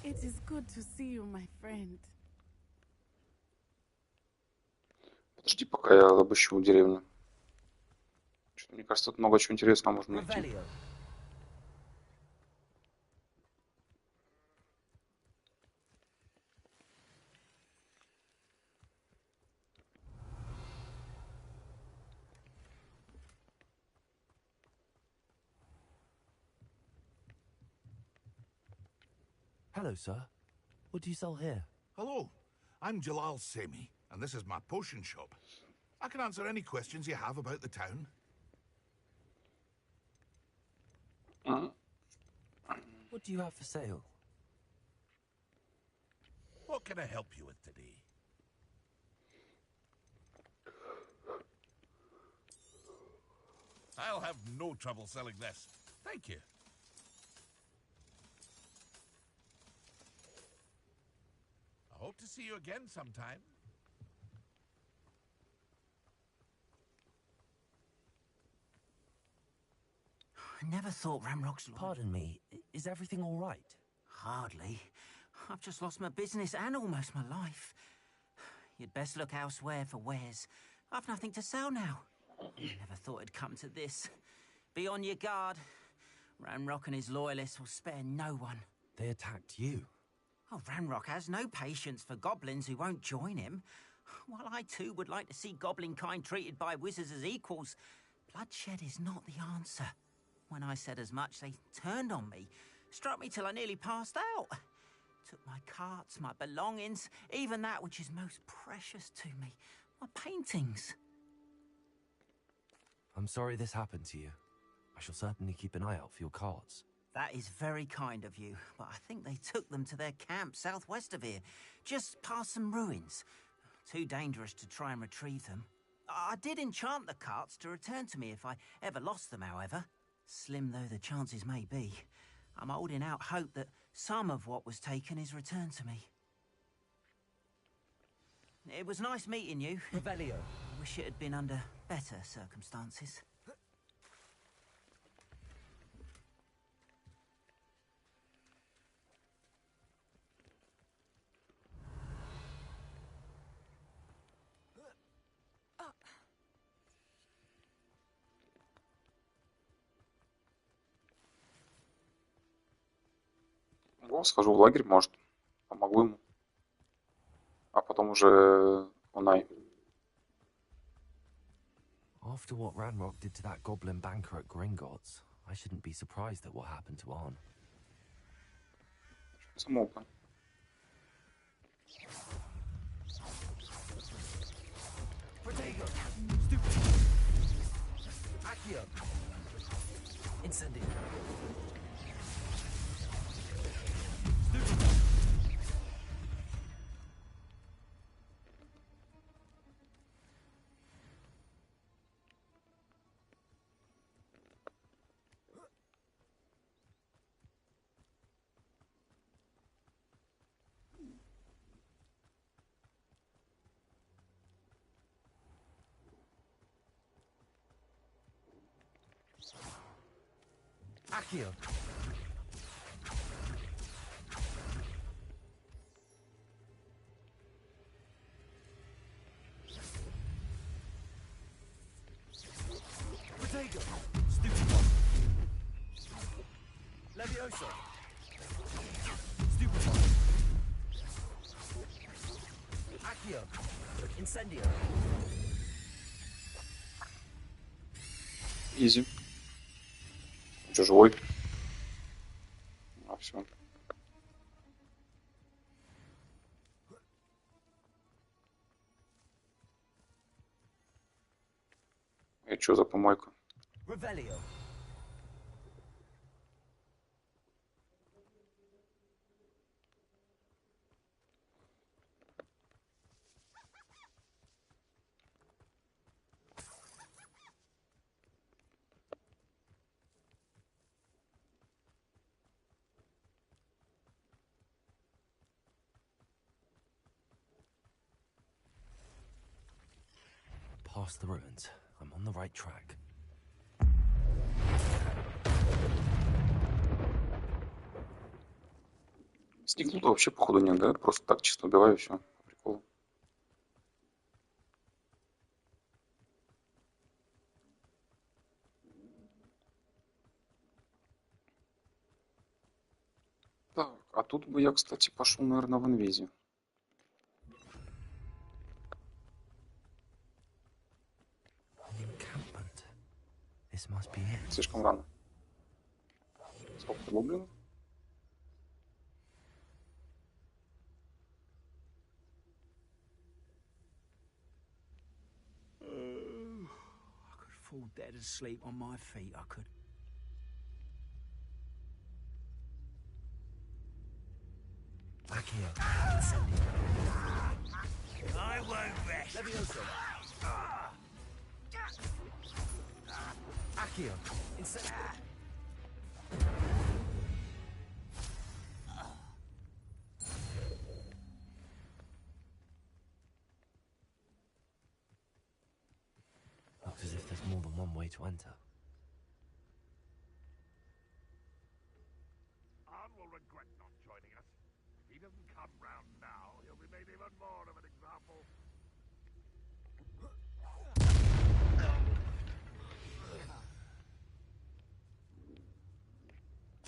It is good to see you, my friend. Подожди, пока я обыщу деревню. Что-то, мне кажется, тут много чего интересного можно найти. Revelio. Hello, sir. What do you sell here? Hello, I'm Jalal Semi, and this is my potion shop. I can answer any questions you have about the town. What do you have for sale? What can I help you with today? I'll have no trouble selling this. Thank you. I hope to see you again sometime. I never thought Ramrock's... Pardon me, is everything all right? Hardly. I've just lost my business and almost my life. You'd best look elsewhere for wares. I've nothing to sell now. Never thought it'd come to this. Be on your guard. Ramrock and his loyalists will spare no one. They attacked you. Oh, Ramrock has no patience for goblins who won't join him. While I too would like to see goblin kind treated by wizards as equals, bloodshed is not the answer. When I said as much, they turned on me, struck me till I nearly passed out. Took my carts, my belongings, even that which is most precious to me, my paintings. I'm sorry this happened to you. I shall certainly keep an eye out for your carts. That is very kind of you, but I think they took them to their camp southwest of here, just past some ruins. Too dangerous to try and retrieve them. I did enchant the carts to return to me if I ever lost them, however. Slim though the chances may be, I'm holding out hope that some of what was taken is returned to me. It was nice meeting you. Revelio. I wish it had been under better circumstances. Схожу в лагерь, может, помогу ему. А потом уже Онай. After what Ranrock did to that goblin banker at Gringotts, I shouldn't be surprised at what happened to Arn. Самоука. Protego! Stupid! Accio! Incendio! Accio! Protego! Stupid one! Levioso! Stupid one! Accio! Incendio! Изи. Че, живой? А, все. Это что за помойка? Revelio! Past the ruins. I'm on the right track. Сникнута вообще походу нет, да? Просто так чисто убиваю, все. Прикол. Так, а тут бы я, кстати, пошел, наверное, в инвизе. This must be it. Слишком рано. Сколько гоблинов? fall dead asleep on my feet, I could. Accio. I won't rest. Levioso. Accio. Looks as if there's more than one way to enter. Arn will regret not joining us. If he doesn't come round now, he'll be made even more of an example.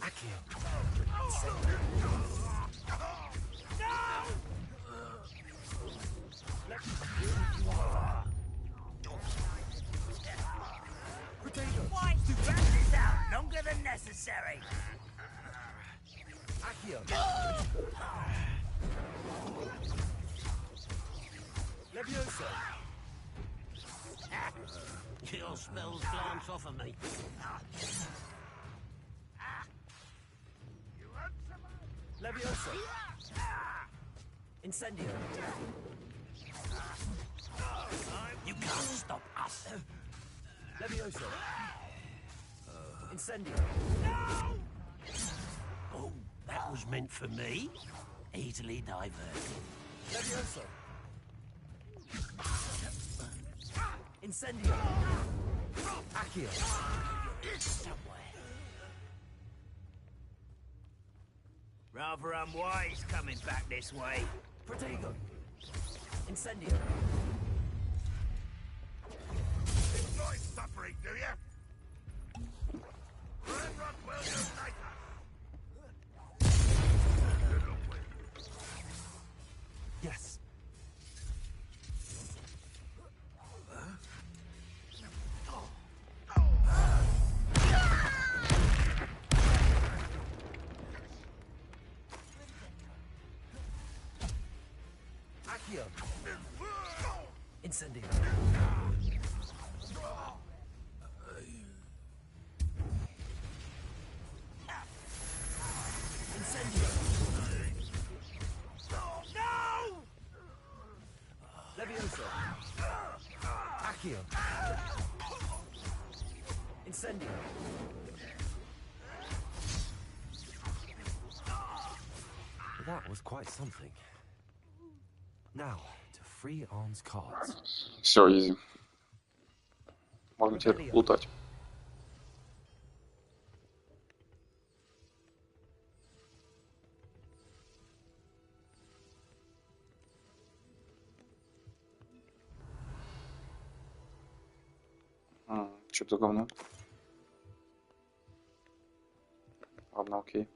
Accio. Why drag this out longer than necessary? Accio. Levioso. Your spells glance off of me. Levioso. Incendio. You can't stop us. Levioso. Incendio. Oh, that was meant for me. Easily diverted. Levioso. Incendio. Accio. Somewhere. Rather unwise coming back this way. Protego. Incendio. Enjoy suffering, do you? Renrod will unite us. Yes. Accio. Incendio. Incendio. No! Levioso. Accio. Incendio. That was quite something. Now, to free Arn's cards. Все, изи. Можно теперь лутать. Что за говно? Ладно, окей.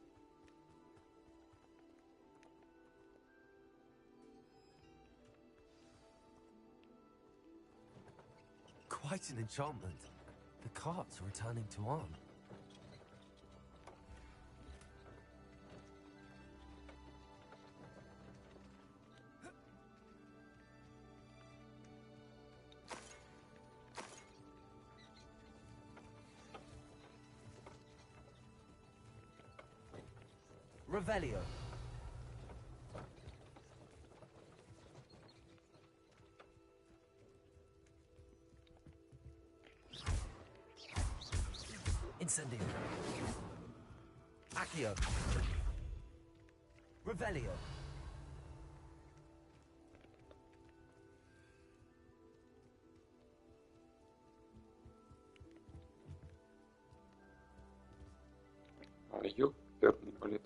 Quite an enchantment. The carts are returning to Arn. Revelio. Incendio. Accio. Revelio. Ёперный болит.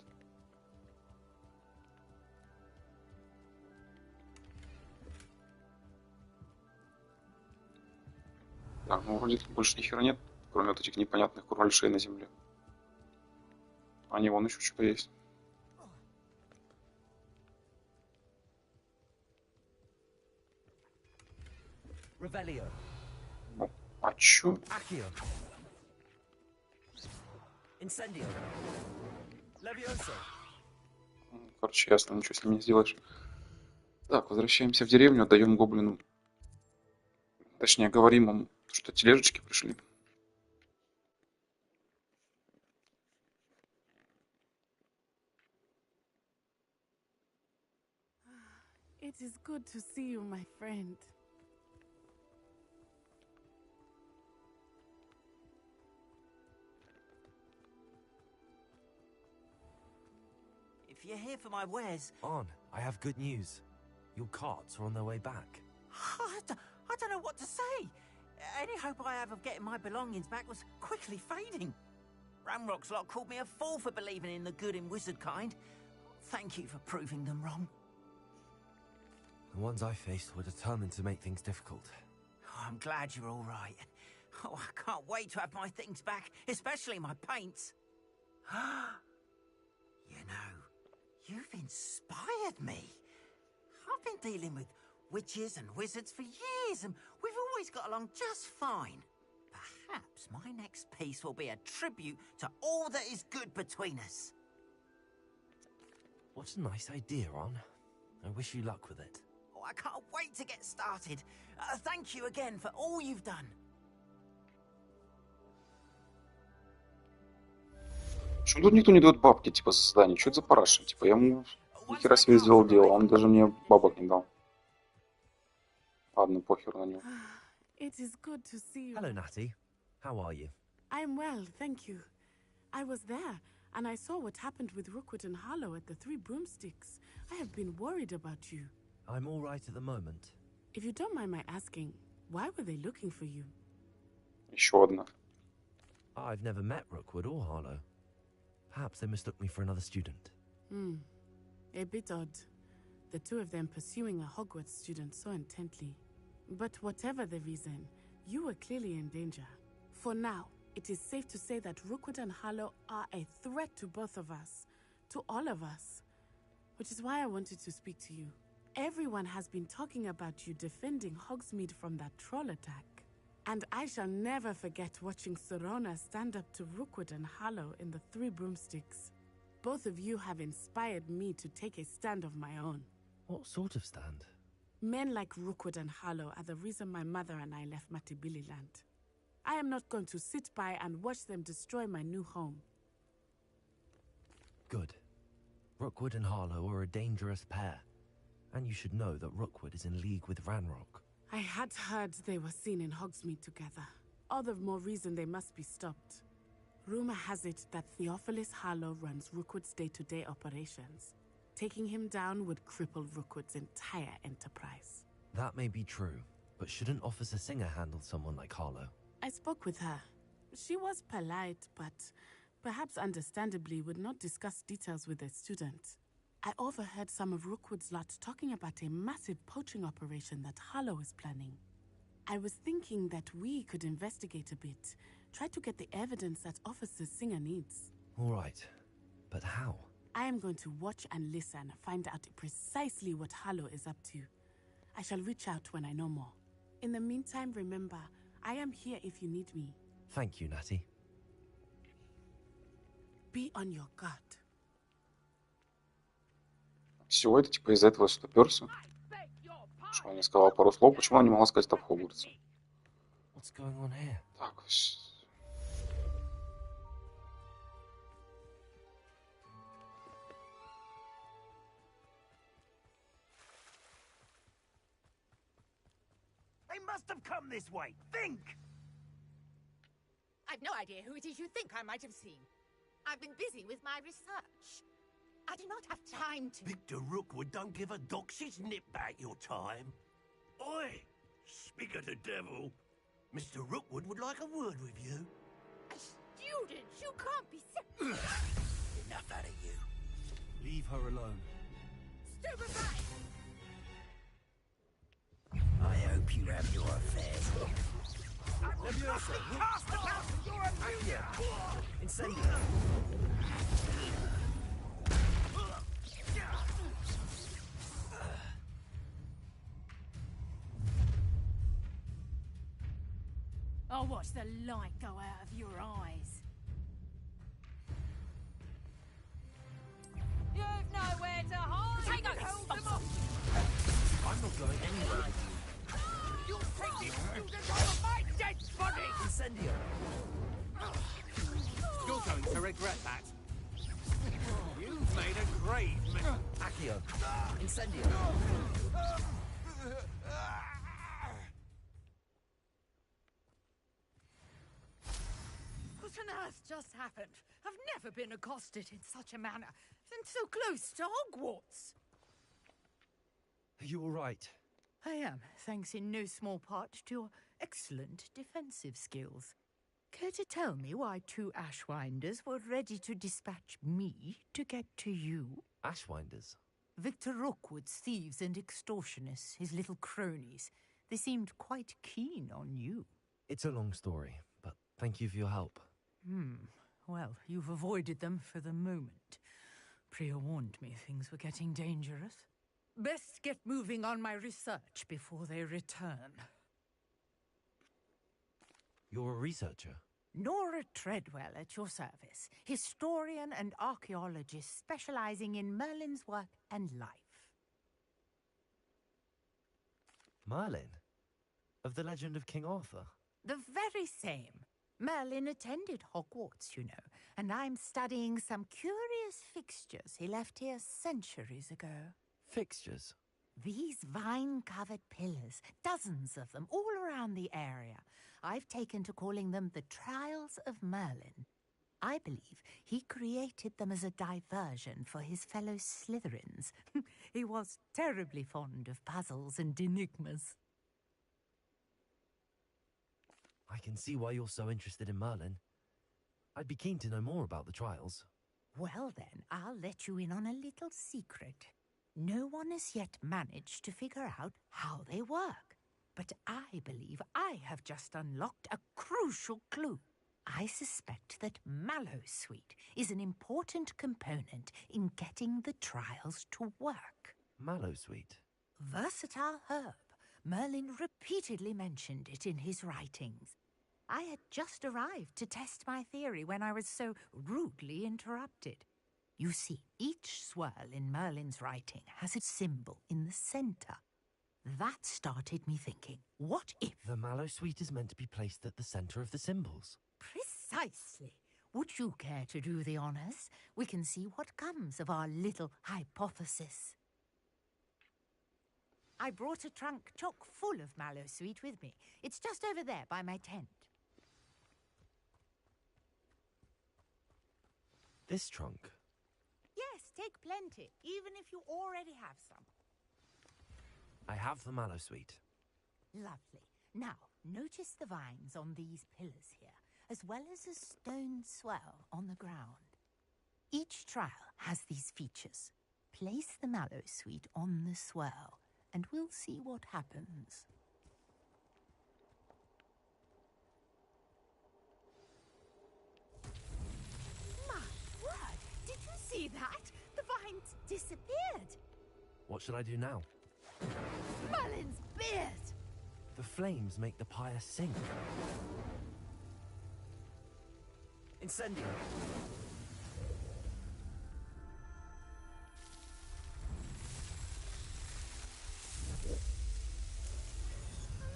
Так, ну вроде тут больше ни хера нет, кроме вот этих непонятных курвальшей на земле. А не, вон еще что-то есть. Revelio. А чё? Accio. Incendio. Levioso. Короче, ясно, ничего с ним не сделаешь. Так, возвращаемся в деревню, отдаем гоблину. Точнее, говорим ему Что, тележечки пришли? It is good to see you, my friend. If you're here for my wares... On, I have good news. Your carts are on their way back. I don't know what to say. Any hope I have of getting my belongings back was quickly fading. Ramrock's lot called me a fool for believing in the good in wizard kind. Thank you for proving them wrong. The ones I faced were determined to make things difficult. Oh, I'm glad you're all right. Oh, I can't wait to have my things back, especially my paints. You know, you've inspired me. I've been dealing with witches and wizards for years, and we've always got along just fine. Perhaps my next piece will be a tribute to all that is good between us. What a nice idea, Ron. I wish you luck with it. Oh, I can't wait to get started. Thank you again for all you've done. Почему тут никто не дает бабки, типа, за создание? Что это за параша? Типа, я ему ни хера себе сделал дело, он даже мне бабок не дал. Ладно, похер на него. It is good to see you. Hello, Natty. How are you? I'm well, thank you. I was there, and I saw what happened with Rookwood and Harlow at the Three Broomsticks. I have been worried about you. I'm all right at the moment. If you don't mind my asking, why were they looking for you? Еще одна. I've never met Rookwood or Harlow. Perhaps they mistook me for another student. A bit odd. The two of them pursuing a Hogwarts student so intently. But whatever the reason, you were clearly in danger. For now, it is safe to say that Rookwood and Harlow are a threat to both of us. To all of us. Which is why I wanted to speak to you. Everyone has been talking about you defending Hogsmeade from that troll attack. And I shall never forget watching Sorona stand up to Rookwood and Harlow in the Three Broomsticks. Both of you have inspired me to take a stand of my own. What sort of stand? Men like Rookwood and Harlow are the reason my mother and I left Matabeleland. I am not going to sit by and watch them destroy my new home. Good. Rookwood and Harlow are a dangerous pair. And you should know that Rookwood is in league with Ranrock. I had heard they were seen in Hogsmeade together. All the more reason they must be stopped. Rumor has it that Theophilus Harlow runs Rookwood's day-to-day operations. Taking him down would cripple Rookwood's entire enterprise. That may be true, but shouldn't Officer Singer handle someone like Harlow? I spoke with her. She was polite, but perhaps understandably would not discuss details with a student. I overheard some of Rookwood's lot talking about a massive poaching operation that Harlow is planning. I was thinking that we could investigate a bit, try to get the evidence that Officer Singer needs. All right, but how? I am going to watch and listen, find out precisely what Harlow is up to. I shall reach out when I know more. In the meantime, remember, I am here if you need me. Thank you, Natty. Be on your guard. Всего это типа из-за этого что перся? Что он не сказал пару слов, почему она не могла сказать это в Хогвартсе? Так, They must have come this way. Think! I've no idea who it is you think I might have seen. I've been busy with my research. I do not have time to... Victor Rookwood don't give a doxy's nip back your time. Oi! Speak of the devil. Mr. Rookwood would like a word with you. A student? You can't be serious. Enough out of you. Leave her alone. Stupefy! I hope you have your affairs. Incendio! I'll watch the light go out of your eyes. You've nowhere to hide! Take I'm not going anywhere with you. You'll take this student over my dead Incendio. What on earth just happened? I've never been accosted in such a manner, and so close to Hogwarts. Are you all right? I am, thanks in no small part to your excellent defensive skills. Care to tell me why 2 Ashwinders were ready to dispatch me to get to you? Ashwinders? Victor Rookwood's thieves and extortionists, his little cronies. They seemed quite keen on you. It's a long story, but thank you for your help. Well, you've avoided them for the moment. Priya warned me things were getting dangerous. Best get moving on my research before they return. You're a researcher? Nora Treadwell at your service, historian and archaeologist specializing in Merlin's work and life. Merlin? Of the legend of King Arthur? The very same. Merlin attended Hogwarts, you know, and I'm studying some curious fixtures he left here centuries ago. Fixtures? These vine-covered pillars, dozens of them, all around the area. I've taken to calling them the Trials of Merlin. I believe he created them as a diversion for his fellow Slytherins. He was terribly fond of puzzles and enigmas. I can see why you're so interested in Merlin. I'd be keen to know more about the trials. Well then, I'll let you in on a little secret. No one has yet managed to figure out how they work. But I believe I have just unlocked a crucial clue. I suspect that Mallowsweet is an important component in getting the trials to work. Mallowsweet? Versatile herb. Merlin repeatedly mentioned it in his writings. I had just arrived to test my theory when I was so rudely interrupted. You see, each swirl in Merlin's writing has a symbol in the center. That started me thinking, what if... The Mallowsweet is meant to be placed at the center of the symbols. Precisely. Would you care to do the honors? We can see what comes of our little hypothesis. I brought a trunk chock full of Mallowsweet with me. It's just over there by my tent. This trunk? Yes, take plenty, even if you already have some. I have the Mallowsweet. Lovely. Now, notice the vines on these pillars here, as well as a stone swell on the ground. Each trial has these features. Place the Mallowsweet on the swell, and we'll see what happens. My word! Did you see that? The vines disappeared. What should I do now? Merlin's beard! The flames make the pyre sink. Incendio.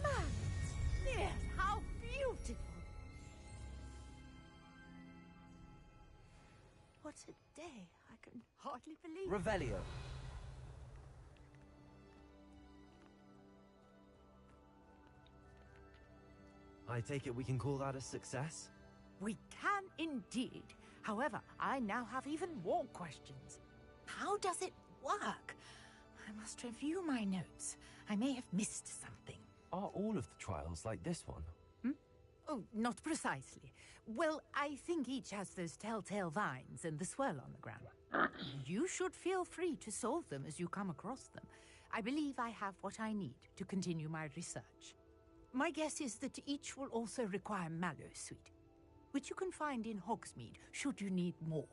Merlin's beard! How beautiful! What a day! I can hardly believe it. Revelio. I take it we can call that a success? We can indeed. However, I now have even more questions. How does it work? I must review my notes. I may have missed something. Are all of the trials like this one? Oh, not precisely. Well, I think each has those telltale vines and the swirl on the ground. You should feel free to solve them as you come across them. I believe I have what I need to continue my research. My guess is that each will also require Mallowsweet, which you can find in Hogsmeade should you need more.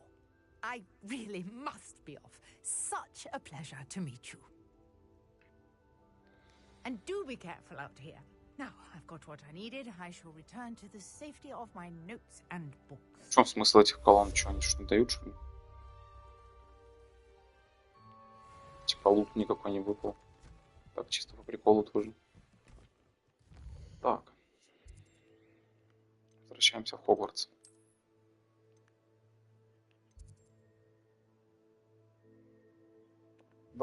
I really must be off. Such a pleasure to meet you. And do be careful out here. Now, I've got what I needed. I shall return to the safety of my notes and books. В чем смысл этих колонн? Что, они что-то дают, что ли? Типа лут никакой не выпал. Так, чисто по приколу тоже. Так. Возвращаемся в Хогвартс.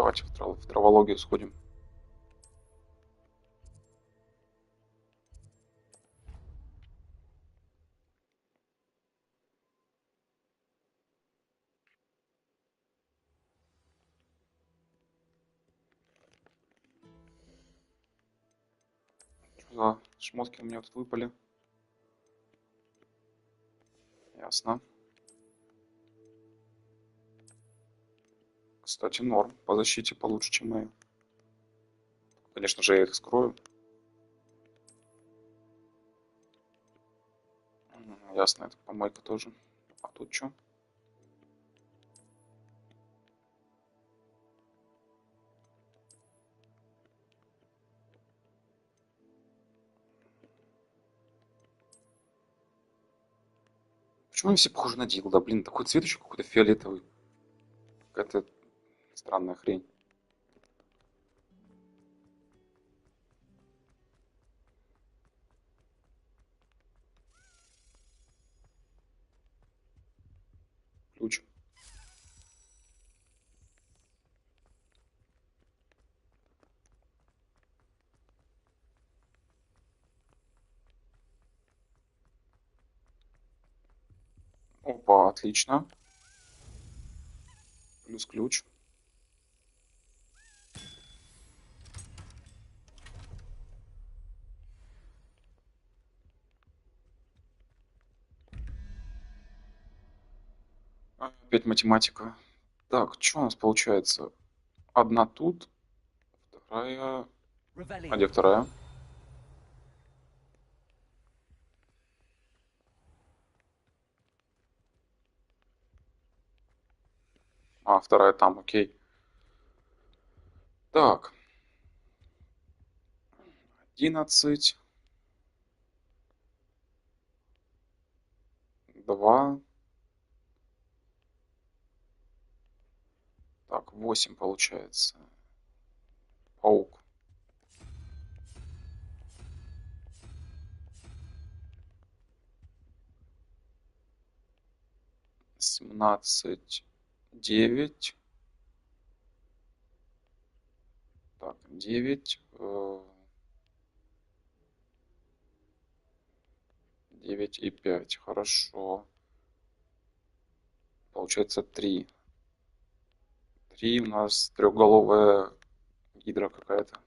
Давайте в травологию сходим. Что за шмотки у меня тут выпали? Ясно. Кстати, норм. По защите получше, чем мои. Конечно же, я их скрою. Ясно, это помойка тоже. А тут что? Почему они все похожи на дилда? Блин, такой цвет еще какой-то фиолетовый. Какая-то странная хрень. Ключ. Опа, отлично. Плюс ключ. Опять математика. Так, что у нас получается? Одна тут, вторая... А где вторая? А, вторая там, окей. Так. 11. 2. Так, 8 получается. Паук. 17. 9. Так, 9. 9 и 5. Хорошо. Получается 3. 3 у нас трехголовая гидра какая-то.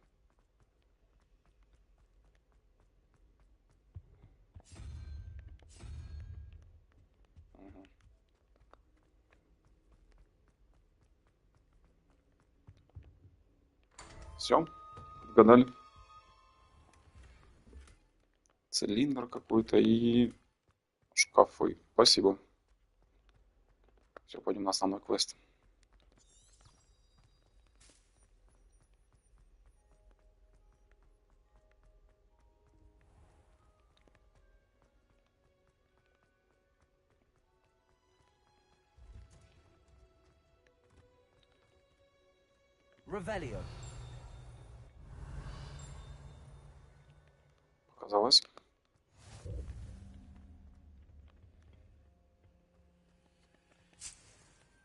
Все, отгадали. Цилиндр какой-то и шкафы. Спасибо. Все, пойдем на основной квест. Revelio. Показалось.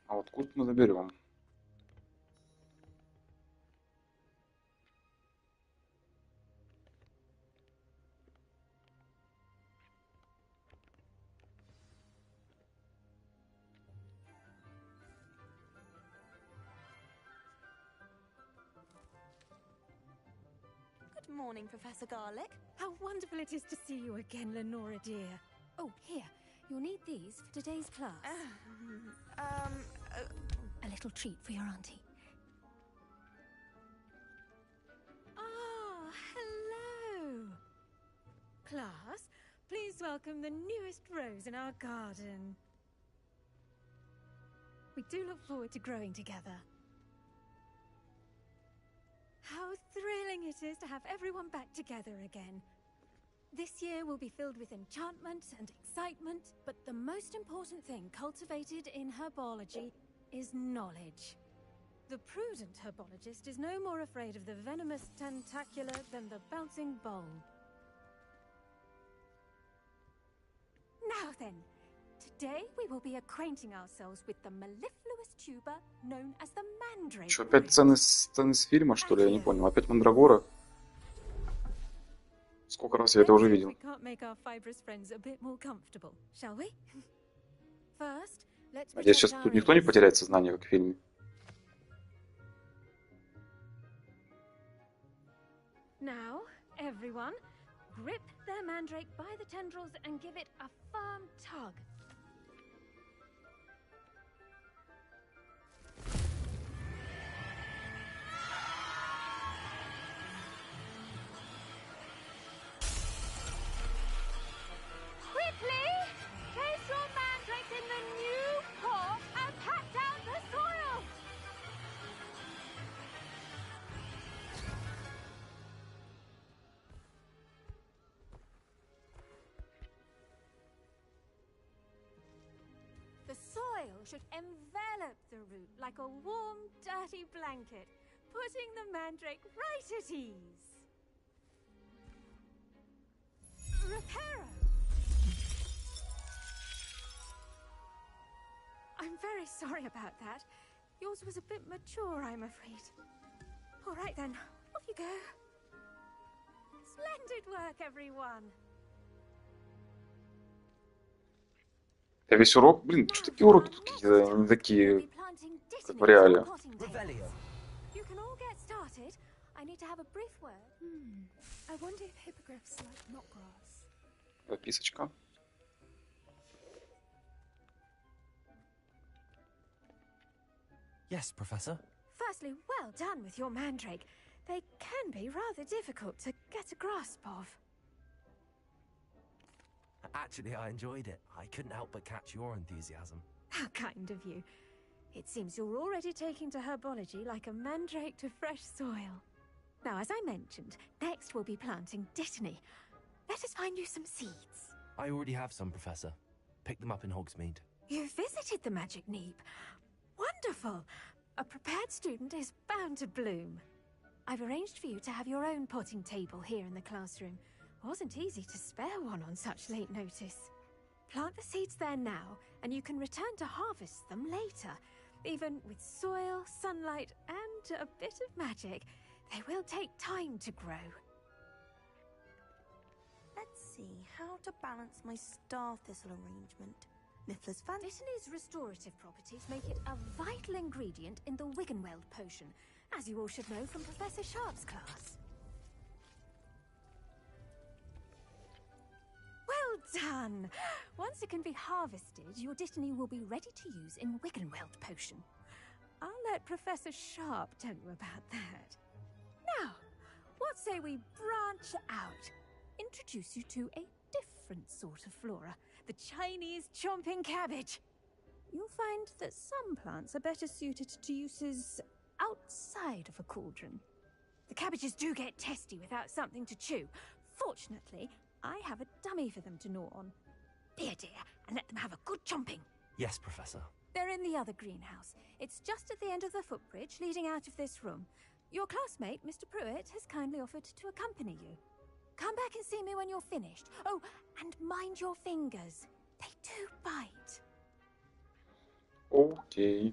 А вот кут мы заберем. Good morning, Professor Garlic. How wonderful it is to see you again, Lenora dear. Oh, here. You'll need these for today's class. A little treat for your auntie. Ah, hello. Class, please welcome the newest rose in our garden. We do look forward to growing together. How thrilling it is to have everyone back together again. This year will be filled with enchantment and excitement, but the most important thing cultivated in herbology is knowledge. The prudent herbologist is no more afraid of the venomous tentacular than the bouncing bowl. Now then, Today we will be acquainting ourselves with the mellifluous tuber known as the mandrake. Что, опять сцены с фильма, что ли? Я не понял. Опять Мандрагора? Сколько раз я это уже видел? We can't make our fibrous friends a bit more comfortable, shall we? First, let's Надеюсь, сейчас protect тут our никто не ears. потеряет сознание, как в фильме. Now, everyone, grip their mandrake by the tendrils and give it a firm tug. Quickly, place your mandrake in the new pot and pat down the soil. The soil should envelop the root like a warm, dirty blanket, putting the mandrake right at ease. Reparo! I'm very sorry about that. Yours was a bit mature, I'm afraid. All right then, off you go. Splendid work, everyone. Я весь урок... Блин, что такие уроки тут какие-то не такие, как в реале? You can all get started. I need to have a brief word. I wonder if hippogriffs like knotgrass. Записочка. Yes, Professor. Firstly, well done with your mandrake. They can be rather difficult to get a grasp of. Actually, I enjoyed it. I couldn't help but catch your enthusiasm. How kind of you. It seems you're already taking to herbology like a mandrake to fresh soil. Now, as I mentioned, next we'll be planting dittany. Let us find you some seeds. I already have some, Professor. Picked them up in Hogsmeade. You visited the Magic Neep. Wonderful! A prepared student is bound to bloom. I've arranged for you to have your own potting table here in the classroom. Wasn't easy to spare one on such late notice. Plant the seeds there now, and you can return to harvest them later. Even with soil, sunlight, and a bit of magic, they will take time to grow. Let's see how to balance my star thistle arrangement. Mifflin's fan. Dittany's restorative properties make it a vital ingredient in the Wiggenweld potion, as you all should know from Professor Sharp's class. Well done! Once it can be harvested, your Dittany will be ready to use in Wiggenweld potion. I'll let Professor Sharp tell you about that. Now, what say we branch out? Introduce you to a different sort of flora, the Chinese chomping cabbage. You'll find that some plants are better suited to uses outside of a cauldron. The cabbages do get testy without something to chew. Fortunately, I have a dummy for them to gnaw on. Be a dear and let them have a good chomping. Yes, Professor. They're in the other greenhouse. It's just at the end of the footbridge leading out of this room. Your classmate, Mr. Pruitt, has kindly offered to accompany you. Come back and see me when you're finished. Oh, and mind your fingers. They do bite. Okay.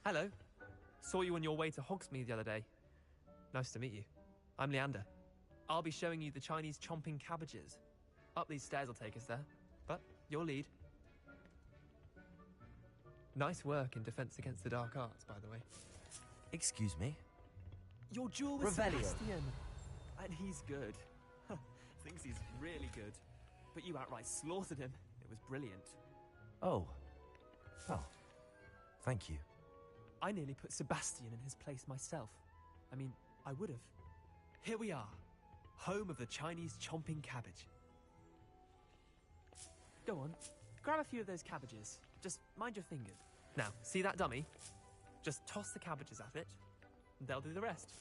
Hello. Saw you on your way to Hogsmeade the other day. Nice to meet you. I'm Leander. I'll be showing you the Chinese chomping cabbages. Up these stairs will take us there, but you'll lead. Nice work in Defense Against the Dark Arts, by the way. Excuse me? Your duel with Revelio. Sebastian. And he's good. Thinks he's really good. But you outright slaughtered him. It was brilliant. Oh. Oh. Thank you. I nearly put Sebastian in his place myself. I mean, I would have. Here we are. Home of the Chinese chomping cabbage. Go on. Grab a few of those cabbages. Just mind your fingers. Now, see that dummy? Just toss the cabbages at it, and they'll do the rest.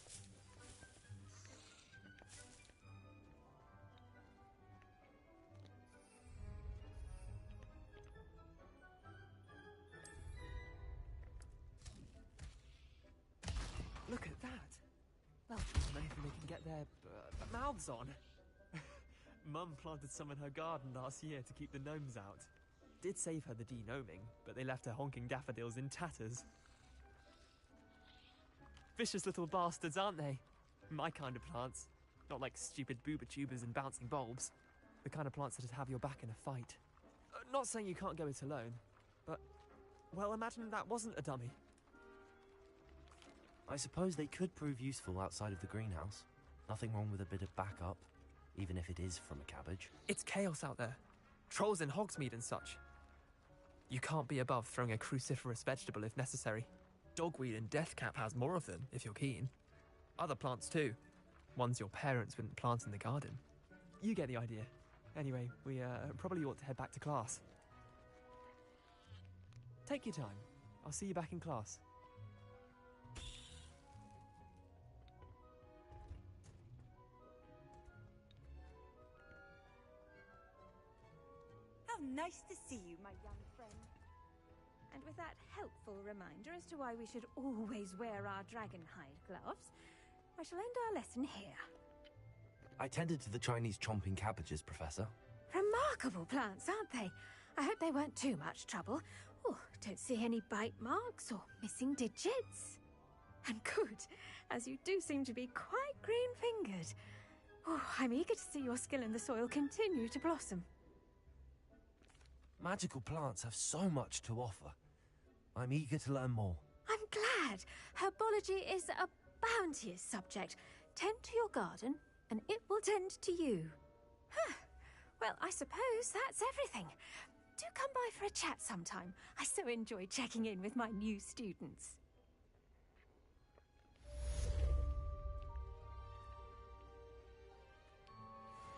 Look at that. Well, anything they can get their mouths on. Mum planted some in her garden last year to keep the gnomes out. Did save her the de-gnoming, but they left her honking daffodils in tatters. Vicious little bastards, aren't they? My kind of plants. Not like stupid booba tubers and bouncing bulbs. The kind of plants that'd have your back in a fight. Not saying you can't go it alone, but... well, imagine that wasn't a dummy. I suppose they could prove useful outside of the greenhouse. Nothing wrong with a bit of backup, even if it is from a cabbage. It's chaos out there. Trolls in Hogsmeade and such. You can't be above throwing a cruciferous vegetable if necessary. Dogweed and deathcap has more of them, if you're keen. Other plants too. Ones your parents wouldn't plant in the garden. You get the idea. Anyway, we probably ought to head back to class. Take your time. I'll see you back in class. How nice to see you, my young friend. And with that helpful reminder as to why we should always wear our dragon hide gloves, I shall end our lesson here. I tended to the Chinese chomping cabbages, Professor. Remarkable plants, aren't they? I hope they weren't too much trouble. Oh, don't see any bite marks or missing digits. And good, as you do seem to be quite green-fingered. Oh, I'm eager to see your skill in the soil continue to blossom. Magical plants have so much to offer. I'm eager to learn more. I'm glad. Herbology is a bounteous subject. Tend to your garden, and it will tend to you. Huh. Well, I suppose that's everything. Do come by for a chat sometime. I so enjoy checking in with my new students.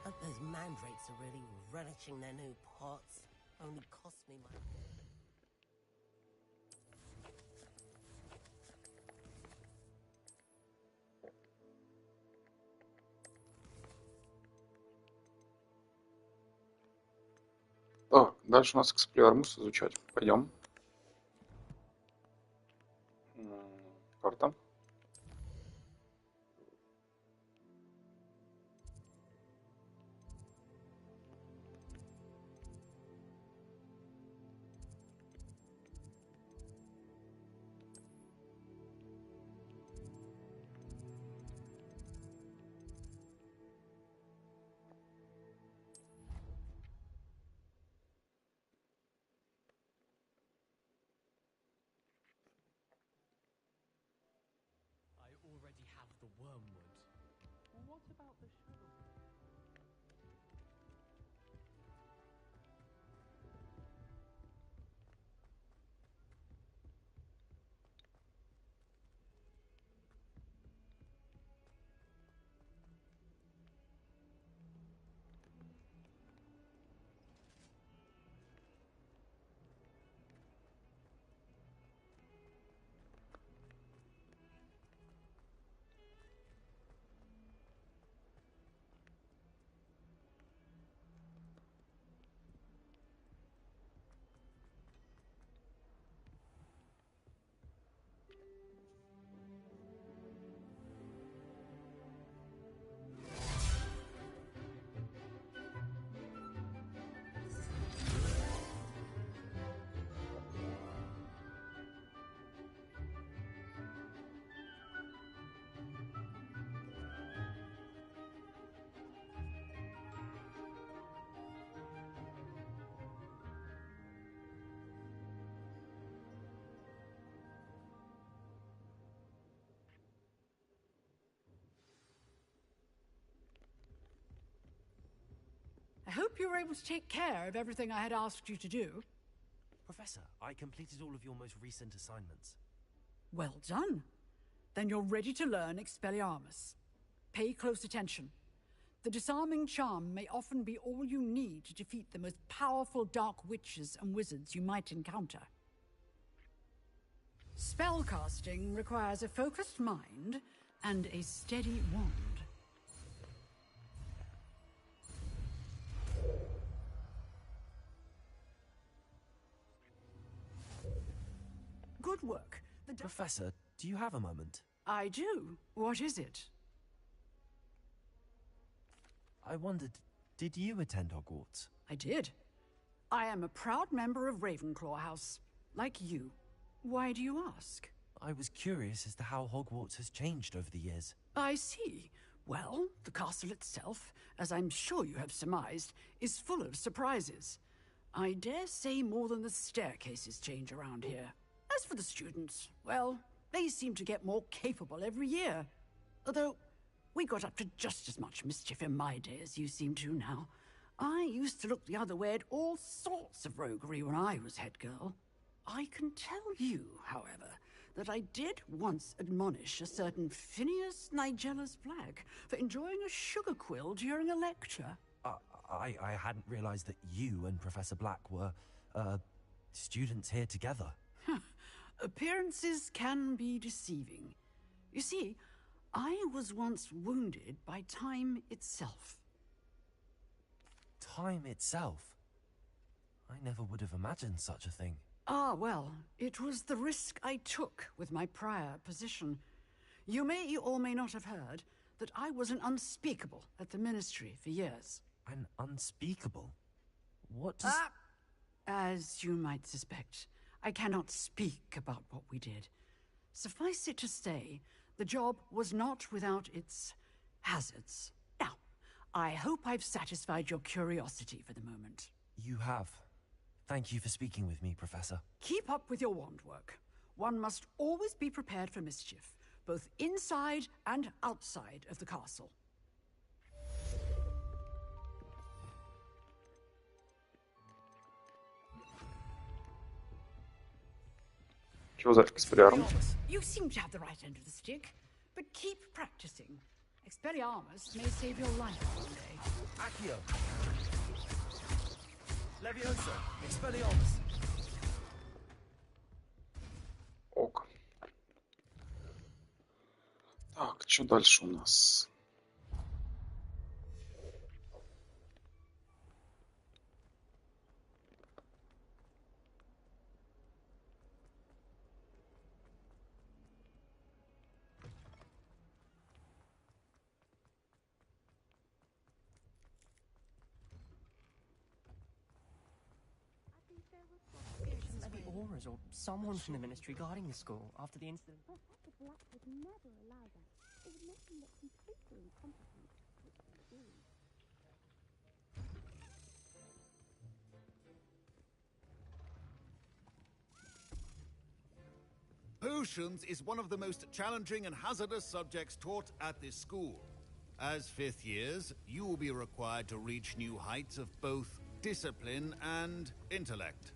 Hope those mandrakes are really relishing their new pots. Only cost me money. Так, дальше у нас эксплиармус изучать. Пойдем. Карта. Already have the wormwood. Well, what about the shadow? I hope you were able to take care of everything I had asked you to do. Professor, I completed all of your most recent assignments. Well done. Then you're ready to learn Expelliarmus. Pay close attention. The disarming charm may often be all you need to defeat the most powerful dark witches and wizards you might encounter. Spellcasting requires a focused mind and a steady wand. Good work. Professor, do you have a moment? I do. What is it? I wondered, Did you attend Hogwarts? I did. I am a proud member of Ravenclaw House, like you. Why do you ask? I was curious as to how Hogwarts has changed over the years. I see. Well, the castle itself, as I'm sure you have surmised, is full of surprises. I dare say more than the staircases change around here. As for the students, well, they seem to get more capable every year. Although, we got up to just as much mischief in my day as you seem to now. I used to look the other way at all sorts of roguery when I was head girl. I can tell you, however, that I did once admonish a certain Phineas Nigella's Black for enjoying a sugar quill during a lecture. I hadn't realized that you and Professor Black were, students here together. Appearances can be deceiving. You see, I was once wounded by time itself. Time itself? I never would have imagined such a thing. Ah, well, it was the risk I took with my prior position. You may or may not have heard that I was an unspeakable at the Ministry for years. An unspeakable? What does... As you might suspect, I cannot speak about what we did. Suffice it to say, the job was not without its hazards. Now, I hope I've satisfied your curiosity for the moment. You have. Thank you for speaking with me, Professor. Keep up with your wand work. One must always be prepared for mischief, both inside and outside of the castle. Чего за Expelliarmus? You seem to have the right end of the stick, but keep practicing. Expelliarmus may save your life one day. Accio! Leviosa! Expelliarmus! Ок. Так, что дальше у нас? Maybe Auras or someone from the Ministry guarding the school after the incident. Professor Black would never allow that. It would make him look completely incompetent, which they do. Potions is one of the most challenging and hazardous subjects taught at this school. As fifth years, you will be required to reach new heights of both discipline and intellect.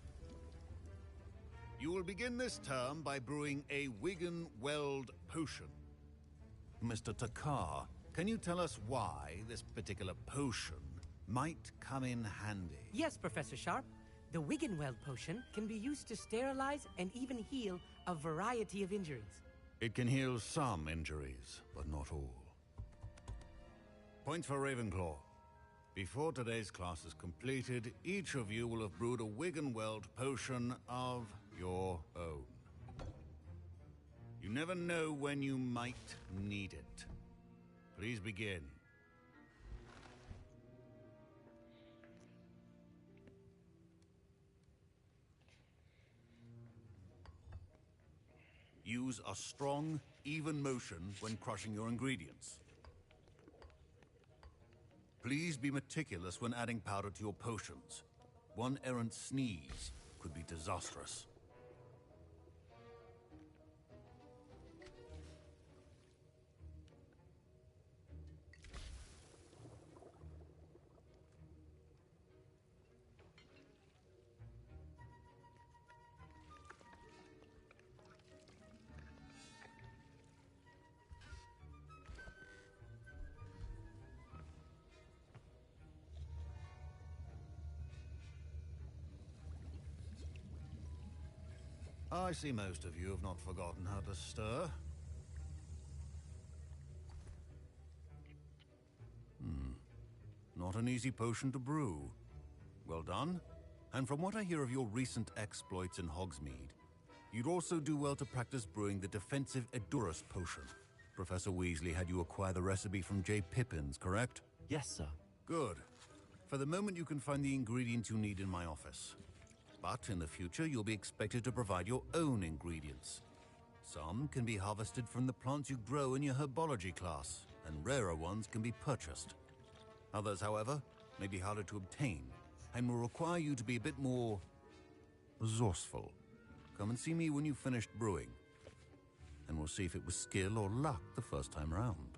You will begin this term by brewing a Wigan-Weld potion. Mr. Takar, can you tell us why this particular potion might come in handy? Yes, Professor Sharp. The Wiggenweld potion can be used to sterilize and even heal a variety of injuries. It can heal some injuries, but not all. Points for Ravenclaw. Before today's class is completed, each of you will have brewed a Wiggenweld potion of your own. You never know when you might need it. Please begin. Use a strong, even motion when crushing your ingredients. Please be meticulous when adding powder to your potions. One errant sneeze could be disastrous. I see most of you have not forgotten how to stir. Not an easy potion to brew. Well done. And from what I hear of your recent exploits in Hogsmeade, you'd also do well to practice brewing the defensive Edurus potion. Professor Weasley had you acquire the recipe from J. Pippins, correct? Yes, sir. Good. For the moment, you can find the ingredients you need in my office. But in the future, you'll be expected to provide your own ingredients. Some can be harvested from the plants you grow in your herbology class, and rarer ones can be purchased. Others, however, may be harder to obtain, and will require you to be a bit more resourceful. Come and see me when you've finished brewing, and we'll see if it was skill or luck the first time around.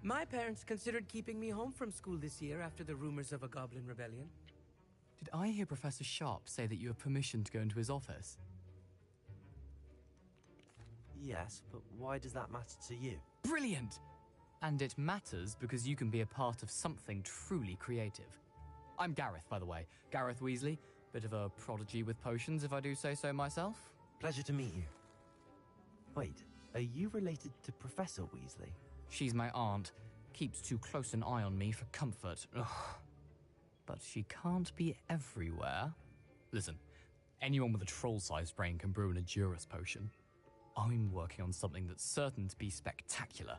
My parents considered keeping me home from school this year after the rumors of a goblin rebellion. Did I hear Professor Sharp say that you have permission to go into his office? Yes, but why does that matter to you? Brilliant! And it matters because you can be a part of something truly creative. I'm Gareth, by the way. Gareth Weasley. Bit of a prodigy with potions, if I do say so myself. Pleasure to meet you. Wait, are you related to Professor Weasley? She's my aunt. Keeps too close an eye on me for comfort. Ugh. But she can't be everywhere. Listen, anyone with a troll-sized brain can brew an Adurus potion. I'm working on something that's certain to be spectacular.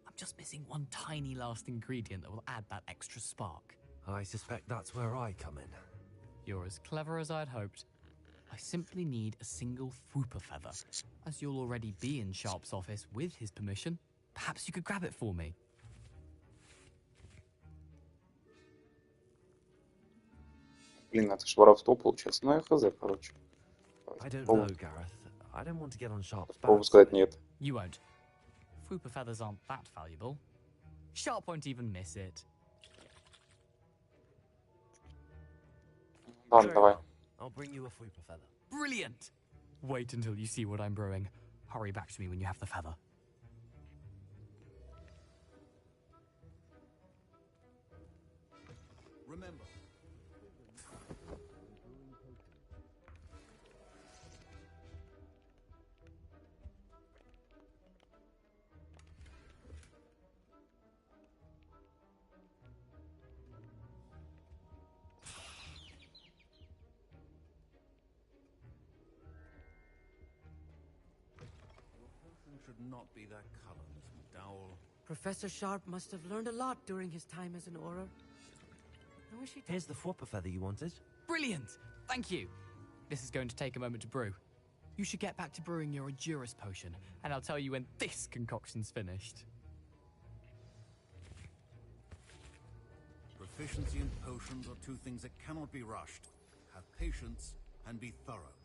I'm just missing one tiny last ingredient that will add that extra spark. I suspect that's where I come in. You're as clever as I'd hoped. I simply need a single Fwooper feather. As you'll already be in Sharp's office with his permission, perhaps you could grab it for me. Блин, это ж воровство получается. Ну, я хз, короче. I don't know, Gareth. I don't want to get on Sharp's Попробую back. сказать нет. You won't. Fwooper feathers aren't that valuable. Sharp won't even miss it. Ладно, давай. I'll bring you a Fwooper feather. Brilliant! Wait until you see what I'm brewing. Hurry back to me when you have the feather. Remember, should not be that color, Miss McDowell. Professor Sharp must have learned a lot during his time as an Auror. I wish he'd... Here's the Fwooper feather you wanted. Brilliant! Thank you! This is going to take a moment to brew. You should get back to brewing your Adurus potion, and I'll tell you when this concoction's finished. Proficiency in potions are two things that cannot be rushed. Have patience and be thorough.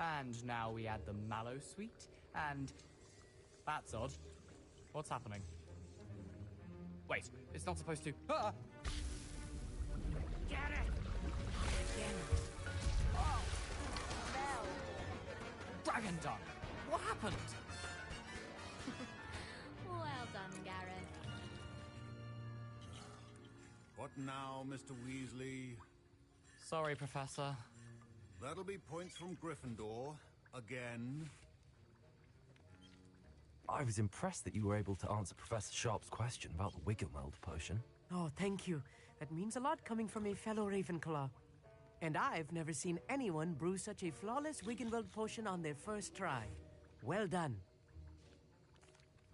And now we add the mallow sweet, and... That's odd. What's happening? Wait, it's not supposed to... Ah! Get it! Again. Oh! No! Dragon Dung! What happened? Well done, Gareth. What now, Mr. Weasley? Sorry, Professor. That'll be points from Gryffindor. Again. I was impressed that you were able to answer Professor Sharp's question about the Wiggenweld potion. Oh, thank you. That means a lot coming from a fellow Ravenclaw. And I've never seen anyone brew such a flawless Wiggenweld potion on their first try. Well done.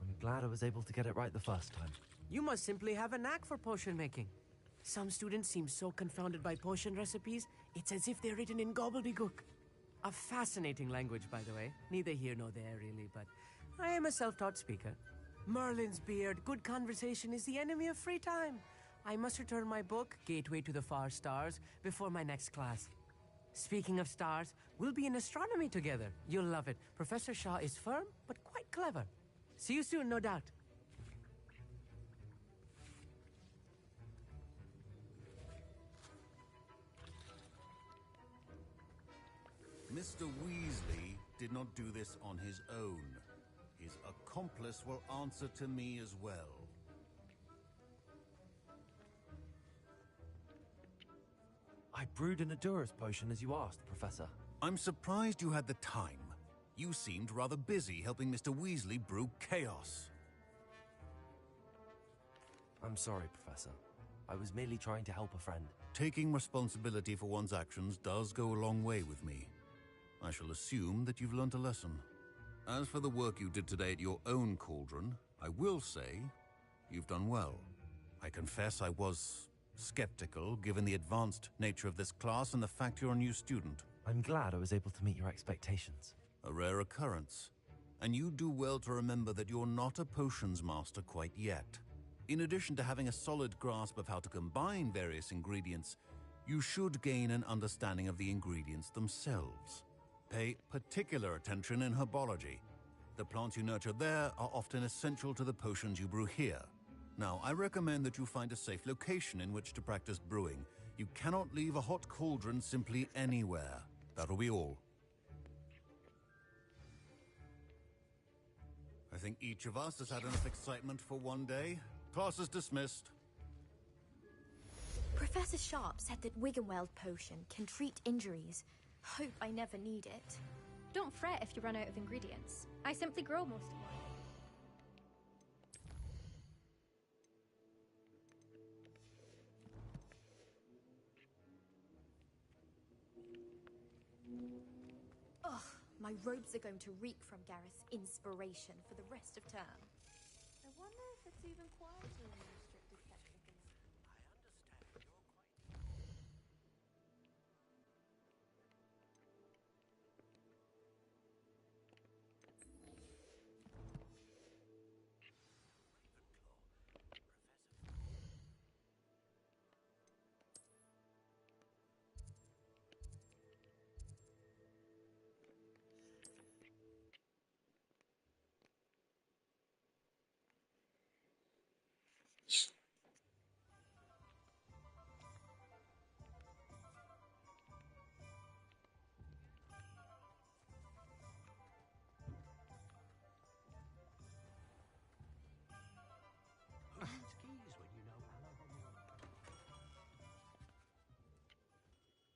I'm glad I was able to get it right the first time. You must simply have a knack for potion making. Some students seem so confounded by potion recipes, it's as if they're written in gobbledygook. A fascinating language, by the way. Neither here nor there, really, but I am a self-taught speaker. Merlin's beard, good conversation is the enemy of free time. I must return my book, Gateway to the Far Stars, before my next class. Speaking of stars, we'll be in astronomy together. You'll love it. Professor Shaw is firm, but quite clever. See you soon, no doubt. Mr. Weasley did not do this on his own. His accomplice will answer to me as well. I brewed an Adurus potion as you asked, Professor. I'm surprised you had the time. You seemed rather busy helping Mr. Weasley brew chaos. I'm sorry, Professor. I was merely trying to help a friend. Taking responsibility for one's actions does go a long way with me. I shall assume that you've learnt a lesson. As for the work you did today at your own cauldron, I will say you've done well. I confess I was skeptical, given the advanced nature of this class and the fact you're a new student. I'm glad I was able to meet your expectations. A rare occurrence. And you do well to remember that you're not a potions master quite yet. In addition to having a solid grasp of how to combine various ingredients, you should gain an understanding of the ingredients themselves. Pay particular attention in herbology. The plants you nurture there are often essential to the potions you brew here. Now, I recommend that you find a safe location in which to practice brewing. You cannot leave a hot cauldron simply anywhere. That'll be all. I think each of us has had enough excitement for one day. Class is dismissed. Professor Sharp said that Wiggenweld potion can treat injuries. Hope I never need it. Don't fret if you run out of ingredients. I simply grow most of mine. Ugh, my robes are going to reek from Gareth's inspiration for the rest of term. I wonder if it's even quieter in the restricted section.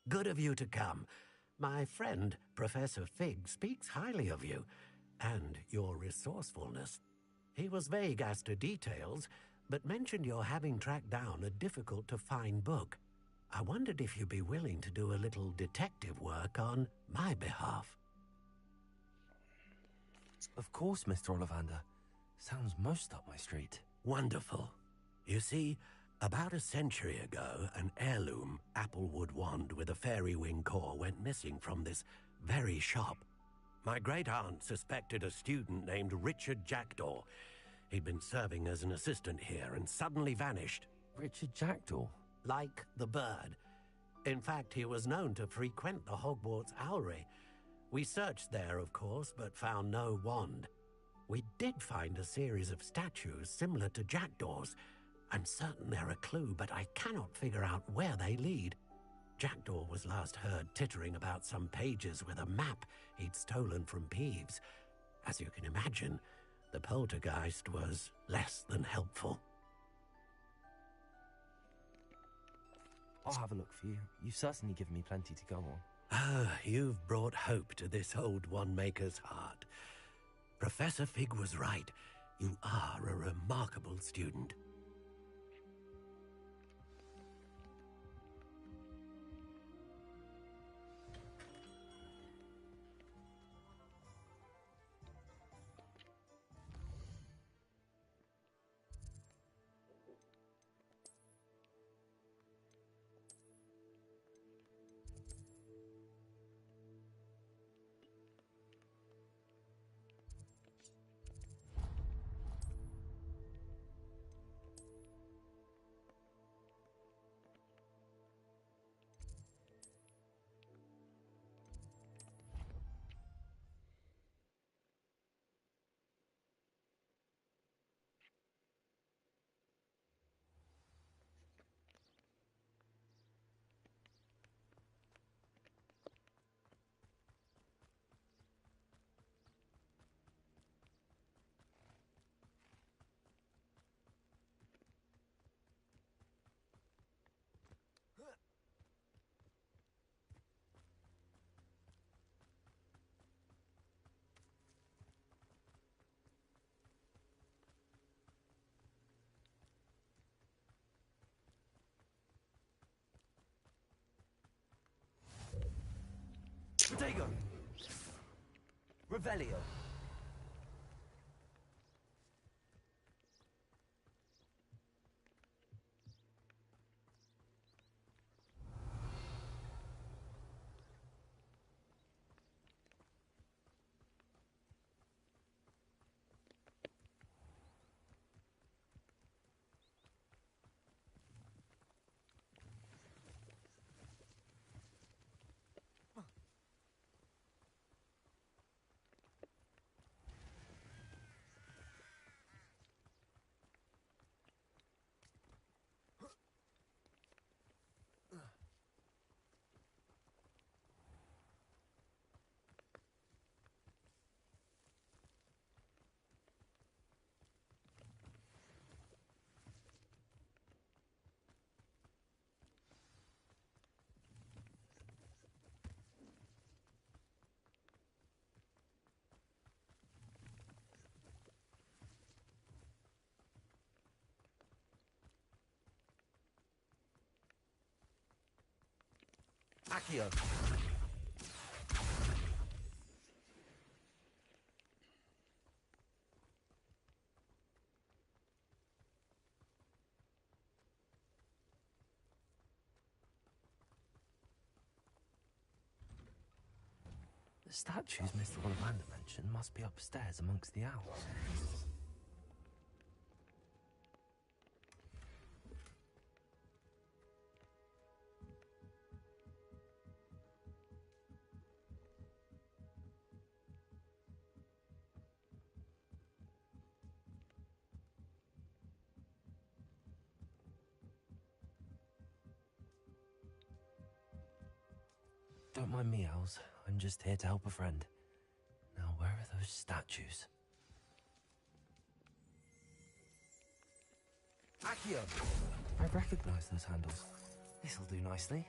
Good of you to come. My friend, Professor Fig, speaks highly of you, and your resourcefulness. He was vague as to details, but mentioned your having tracked down a difficult-to-find book. I wondered if you'd be willing to do a little detective work on my behalf. Of course, Mr. Ollivander. Sounds most up my street. Wonderful. You see, about a century ago, an heirloom applewood wand with a fairy wing core went missing from this very shop. My great-aunt suspected a student named Richard Jackdaw. He'd been serving as an assistant here and suddenly vanished. Richard Jackdaw? Like the bird. In fact, he was known to frequent the Hogwarts Owlry. We searched there, of course, but found no wand. We did find a series of statues similar to Jackdaw's. I'm certain they're a clue, but I cannot figure out where they lead. Jackdaw was last heard tittering about some pages with a map he'd stolen from Peeves. As you can imagine, the poltergeist was less than helpful. I'll have a look for you. You've certainly given me plenty to go on. Ah, you've brought hope to this old one-maker's heart. Professor Fig was right. You are a remarkable student. Revelio. Accio. The statues Mr. Ollivander mentioned must be upstairs amongst the owls. Don't mind me, owls. I'm just here to help a friend. Now, where are those statues? Accio! I recognize those handles. This'll do nicely.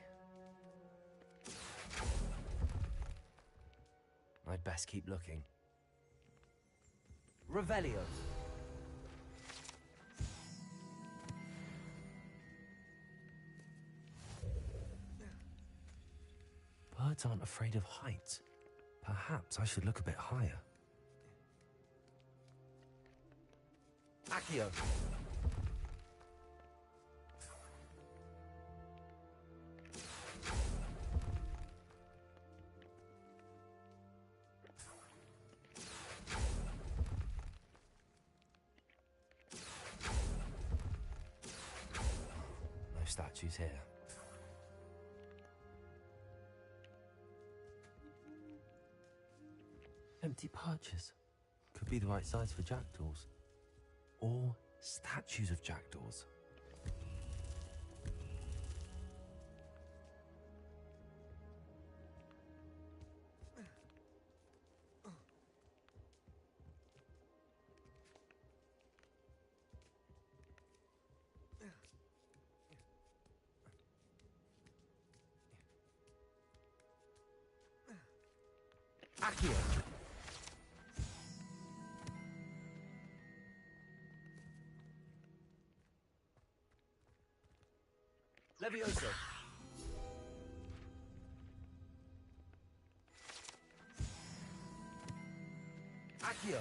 I'd best keep looking. Revelio! Birds aren't afraid of heights. Perhaps I should look a bit higher. Accio! No statues here. Empty perches. Could be the right size for jackdaws. Or statues of jackdaws. Accio! Levioso! Accio!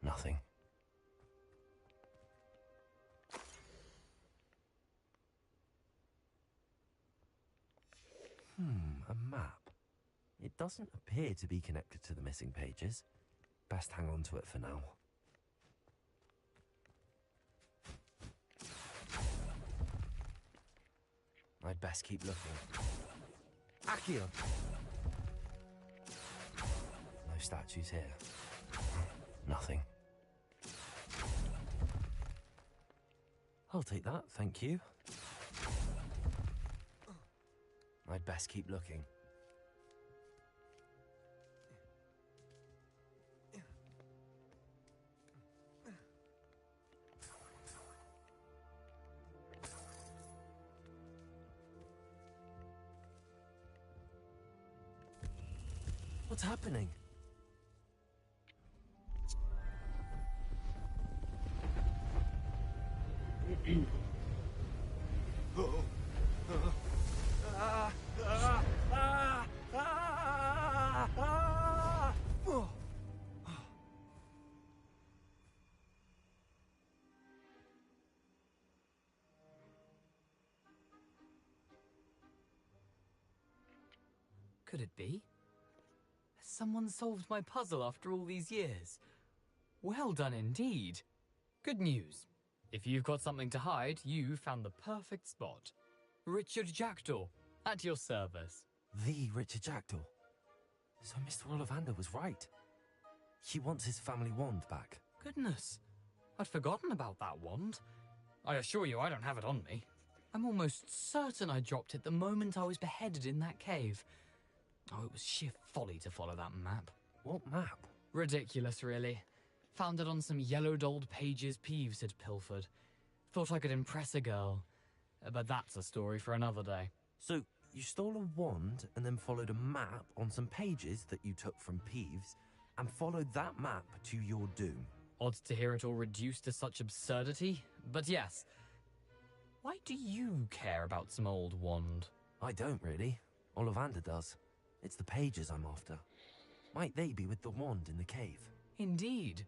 Nothing. A map. It doesn't appear to be connected to the missing pages. Best hang on to it for now. I'd best keep looking. Accio! No statues here. Nothing. I'll take that, thank you. I'd best keep looking. What's happening? could it be? Has someone solved my puzzle after all these years? Well done indeed. Good news. If you've got something to hide, you found the perfect spot. Richard Jackdaw, at your service. The Richard Jackdaw. So Mr. Ollivander was right. He wants his family wand back. Goodness, I'd forgotten about that wand. I assure you I don't have it on me. I'm almost certain I dropped it the moment I was beheaded in that cave. Oh, it was sheer folly to follow that map. What map? Ridiculous, really. Found it on some yellowed old pages Peeves had pilfered. Thought I could impress a girl. But that's a story for another day. So, you stole a wand and then followed a map on some pages that you took from Peeves and followed that map to your doom. Odd to hear it all reduced to such absurdity, but yes. Why do you care about some old wand? I don't really. Ollivander does. It's the pages I'm after. Might they be with the wand in the cave? Indeed.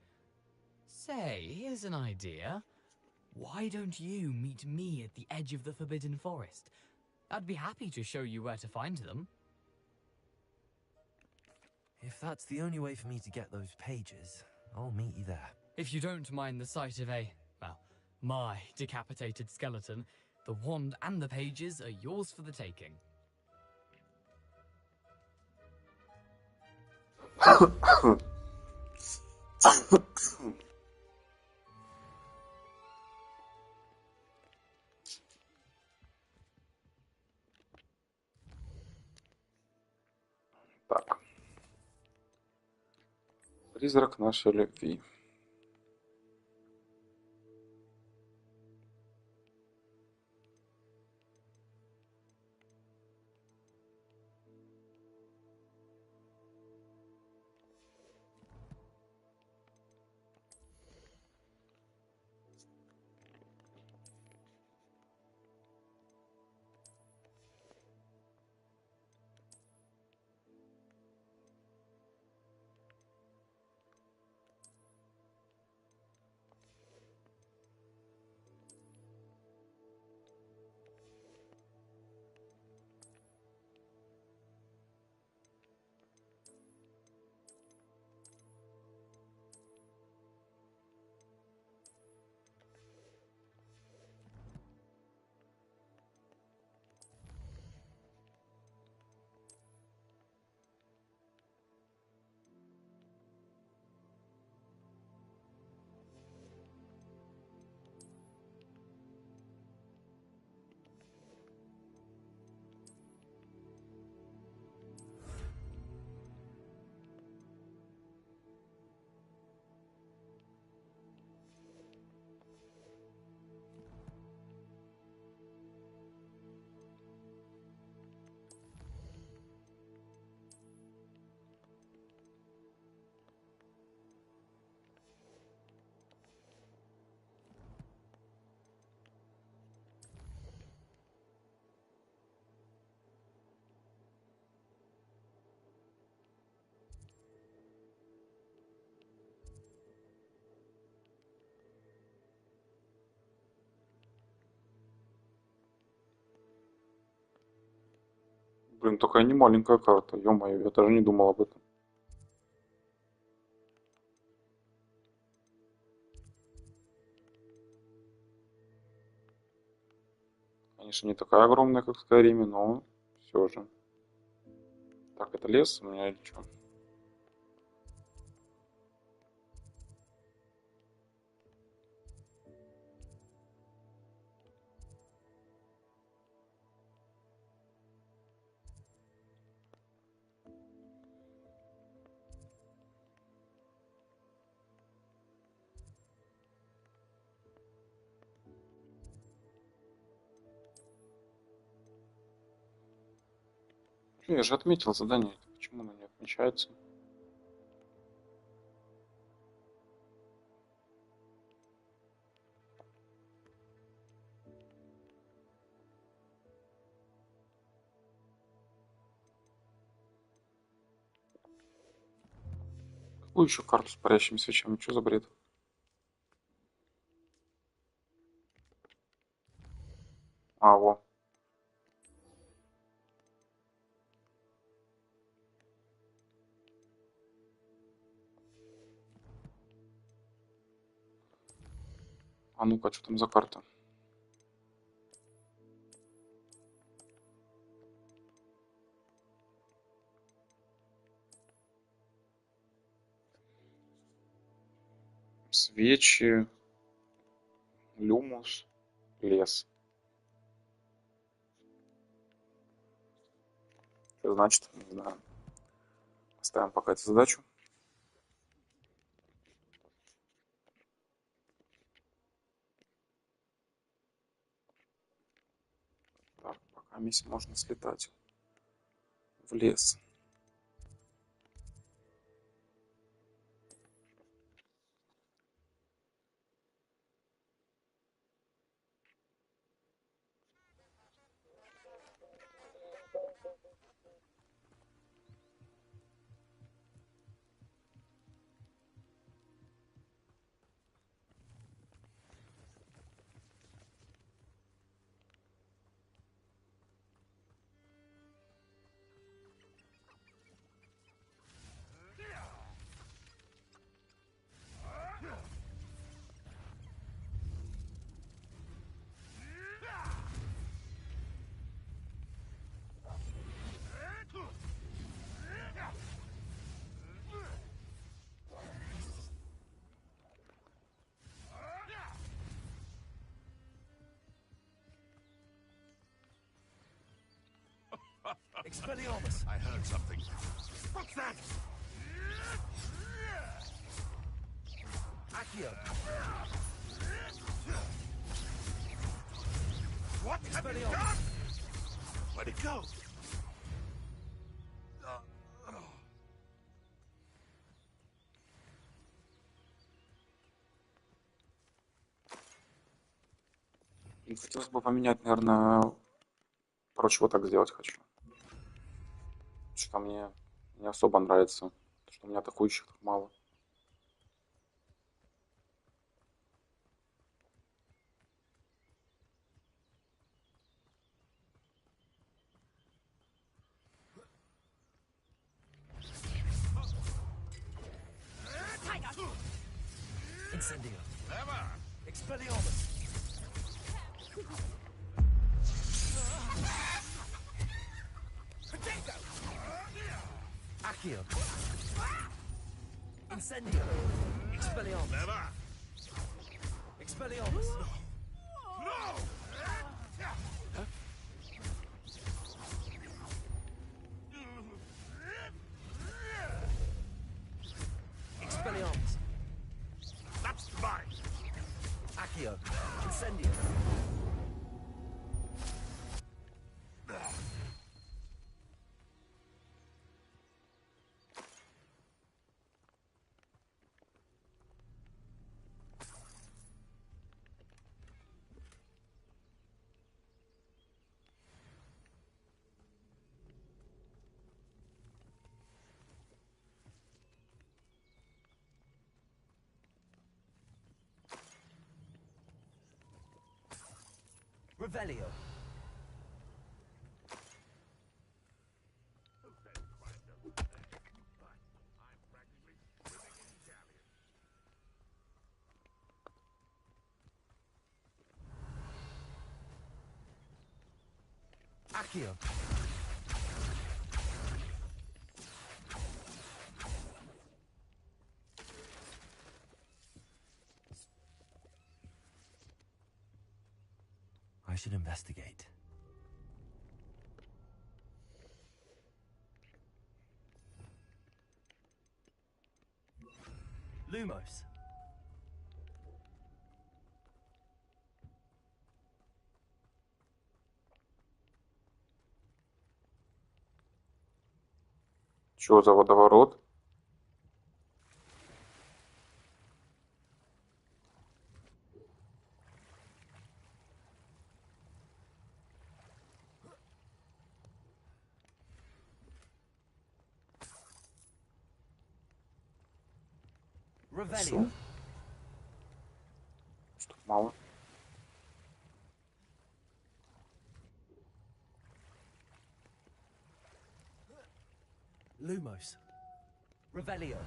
Say, here's an idea. Why don't you meet me at the edge of the Forbidden Forest? I'd be happy to show you where to find them. If that's the only way for me to get those pages, I'll meet you there. If you don't mind the sight of my decapitated skeleton, the wand and the pages are yours for the taking. Так. Призрак нашей любви. Блин, такая не маленькая карта, ё-моё, я даже не думал об этом. Конечно, не такая огромная, как в Скайриме, но все же. Так, это лес у меня или что? Я же отметил задание. Почему оно не отмечается? Какую еще карту с парящими свечами? Что за бред? А, во. А ну-ка, что там за карта? Свечи, люмус, лес. Что значит? Не знаю. Оставим пока эту задачу. Так, пока можно слетать в лес. Expelliarmus! I heard something. What's that? Accio! What have you done? Where'd it go? Хотелось бы поменять, наверное... Короче, вот так сделать хочу. Что мне не особо нравится, что у меня атакующих так мало. Incendio. Expelliarmus. Accio. Incendio. Expelliarmus. Expelliarmus. No! Expelliarmus. That's mine. Accio. Incendio. Revelio. Accio. I should investigate. Lumos. Что за водоворот? Revelio. Что мало? Lumos. Revelio.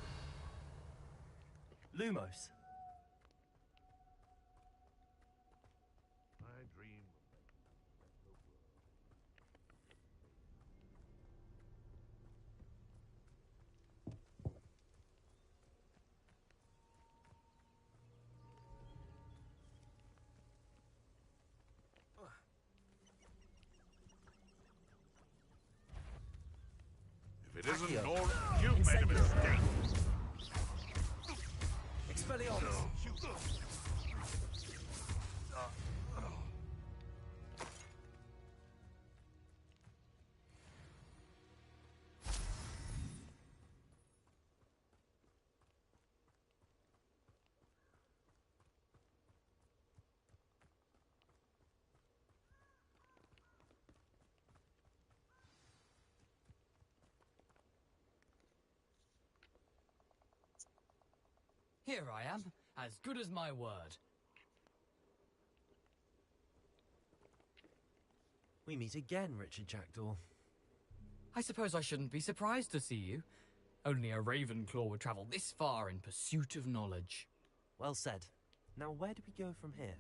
Lumos. Accio. You've made a mistake. Expelliarmus. Here I am, as good as my word. We meet again, Richard Jackdaw. I suppose I shouldn't be surprised to see you. Only a Ravenclaw would travel this far in pursuit of knowledge. Well said. Now where do we go from here?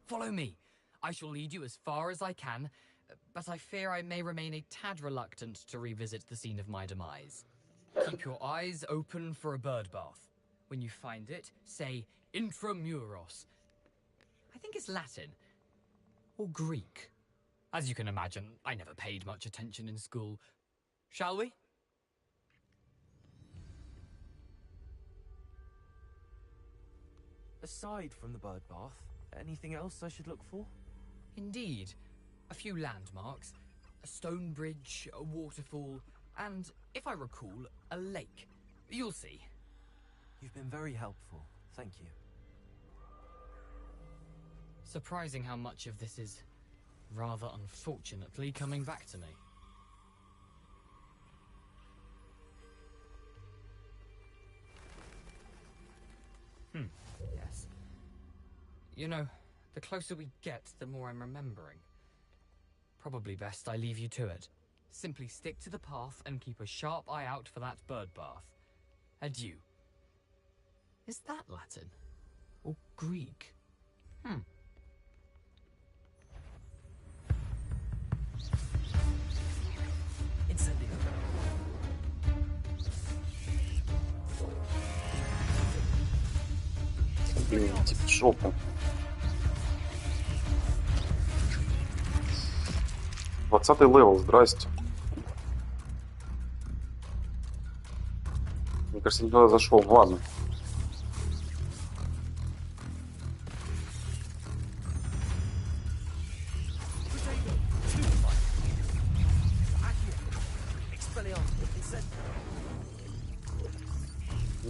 Follow me. I shall lead you as far as I can, but I fear I may remain a tad reluctant to revisit the scene of my demise. Keep your eyes open for a bird bath. When you find it, say intramuros. I think it's Latin. Or Greek. As you can imagine, I never paid much attention in school. Shall we? Aside from the bird bath, anything else I should look for? Indeed. A few landmarks. A stone bridge, a waterfall, and, if I recall, a lake. You'll see. You've been very helpful. Thank you. Surprising how much of this is, rather unfortunately, coming back to me. Yes. You know, the closer we get, the more I'm remembering. Probably best I leave you to it. Simply stick to the path and keep a sharp eye out for that bird bath. Adieu. Is that Latin? Or Greek? Incendio. Блин, типа в жопу. 20-й левел, здрасте. Мне кажется, не туда зашел. Ну ладно.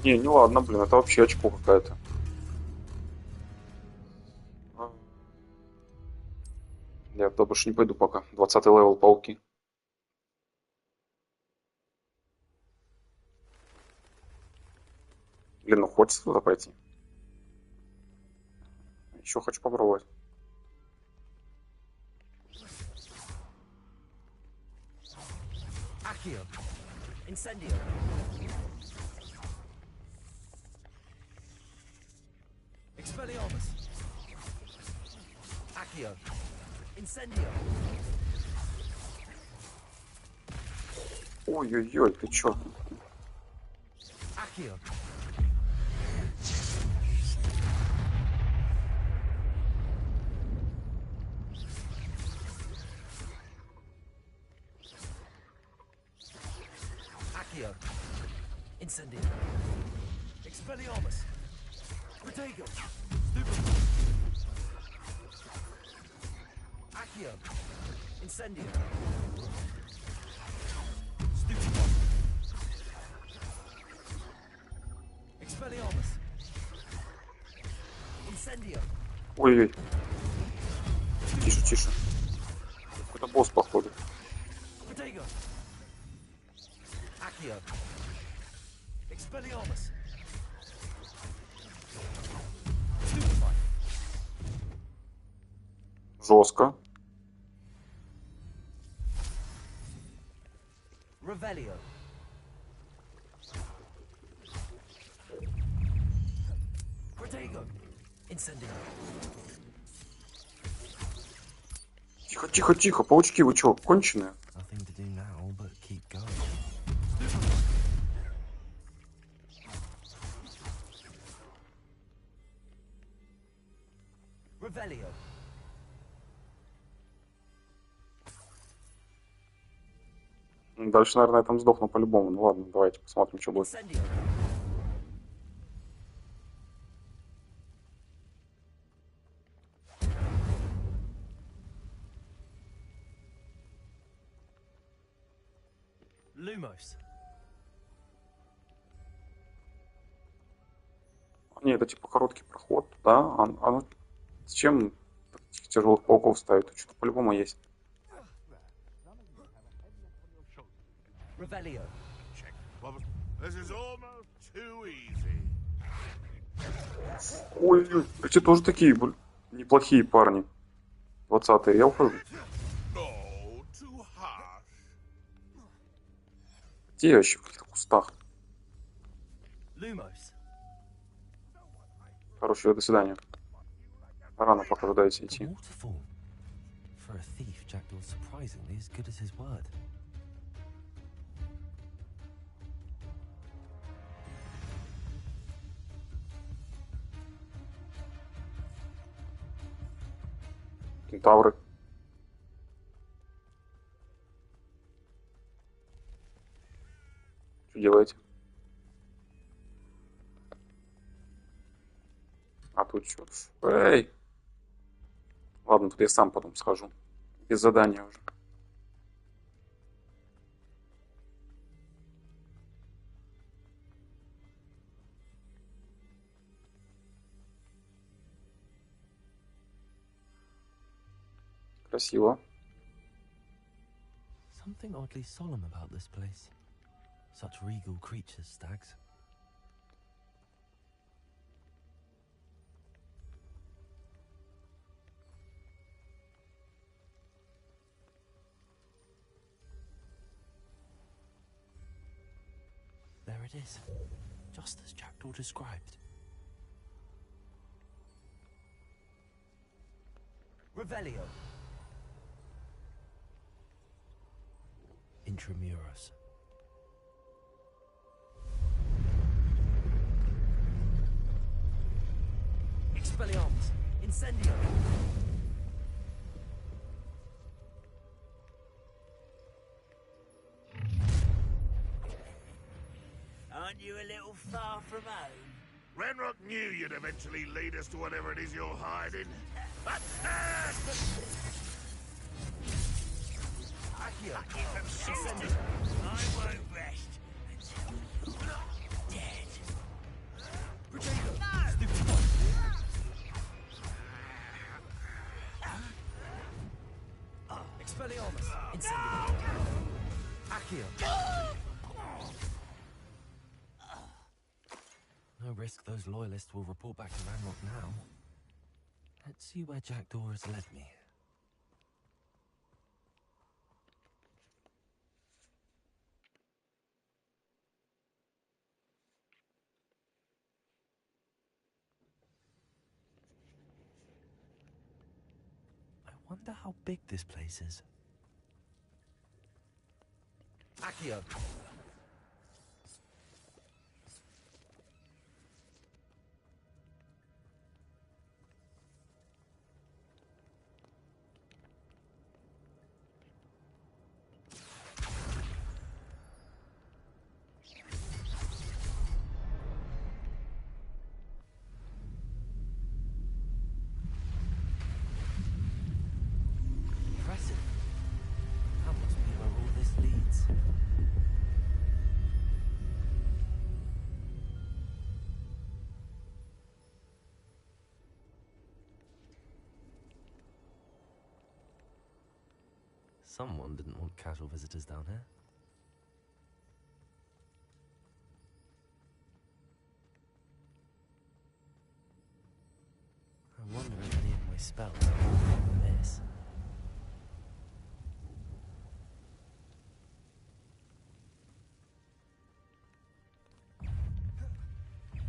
Не ладно, блин, это вообще очко какая-то. Я туда больше не пойду пока. 20-й левел пауки. Блин, ну хочется туда пойти. Еще хочу попробовать. Accio. Incendio. Expelliarmus. Accio. Incendio. Ой-ой-ой, ты чё? Accio. Accio. Incendio. Expelliarmus. Protego. Stupefy. Accio. Incendio. Stupefy. Expelliarmus. Incendio. Ой-ой. Тише, тише. Какой-то босс, походу. Protego. Accio. Expelliarmus. Stupefy. Жестко. Revelio. Protego. Incendio. Тихо, тихо, тихо. Паучки, вы чё, конченые? Nothing to do now but keep going. Revelio. Дальше, наверное, я там сдохну по-любому. Ну ладно, давайте посмотрим, что будет. Lumos. Не, это типа короткий проход, да? А зачем таких тяжелых пауков ставить? Тут что-то по-любому есть. Revelio. This is almost too easy. Ой, эти тоже такие неплохие парни. 20-й эльфы. Oh, too harsh. Где я вообще в каких-то кустах? Lumos. Короче, до свидания. Рано пока додайте идти. Waterfall. For a thief, Jackdaw's surprisingly as good as his word. Кентавры. Что делаете? А тут что? Эй! Ладно, тут я сам потом схожу. Без задания уже. Красиво. Something oddly solemn about this place. Such regal creatures, stags. There it is, just as Jackdaw described. Revelio. Intramuros. Expelliarmus. Incendio. Aren't you a little far from home? Renrock knew you'd eventually lead us to whatever it is you're hiding. I won't rest until you're dead. Expelliarmus. Incendio. Accio. No risk those loyalists will report back to Ranrock now. Let's see where Jackdaw has led me. I wonder how big this place is. Accio. Impressive. That must be where all this leads. Someone didn't want casual visitors down here. I wonder if any of my spells are from this.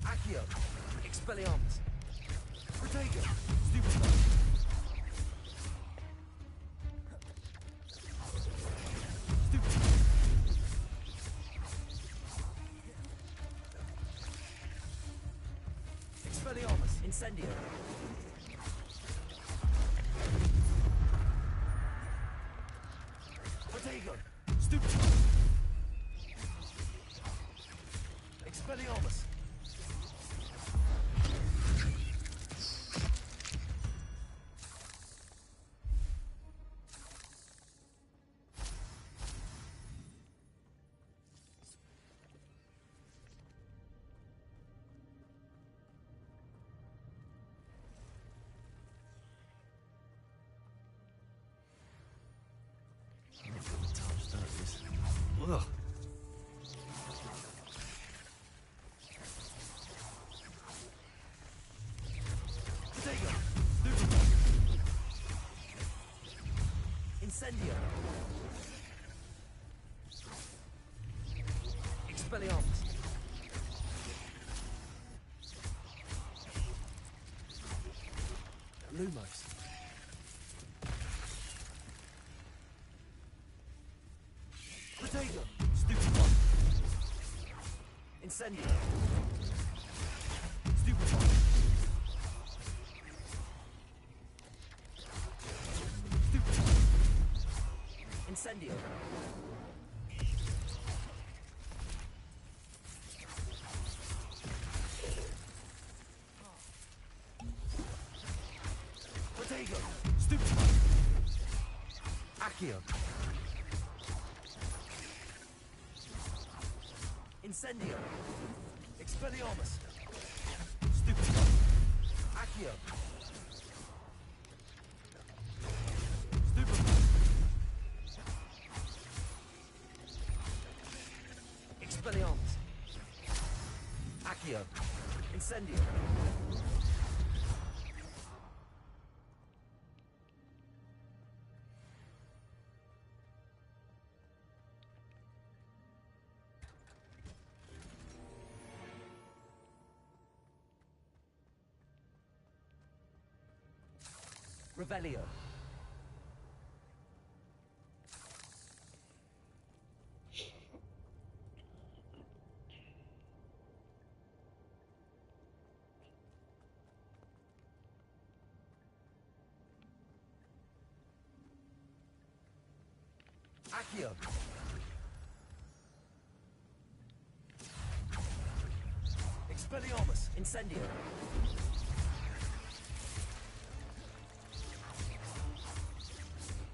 Accio! Expelliarmus! Protego! Stupefy! Expelliarmus! Incendio! Protego! Stupefy! Touch those. Ugh. Potato. Incendio. Expelliarmus. Lumos. Potato. Stupefy. Incendio. Stupefy. Stupefy. Incendio. Potato. Stupefy. Accio. Incendio. Expelliarmus. Stupefy. Accio. Stupefy. Expelliarmus. Accio. Incendio. Revelio. Accio. Expelliarmus. Incendio.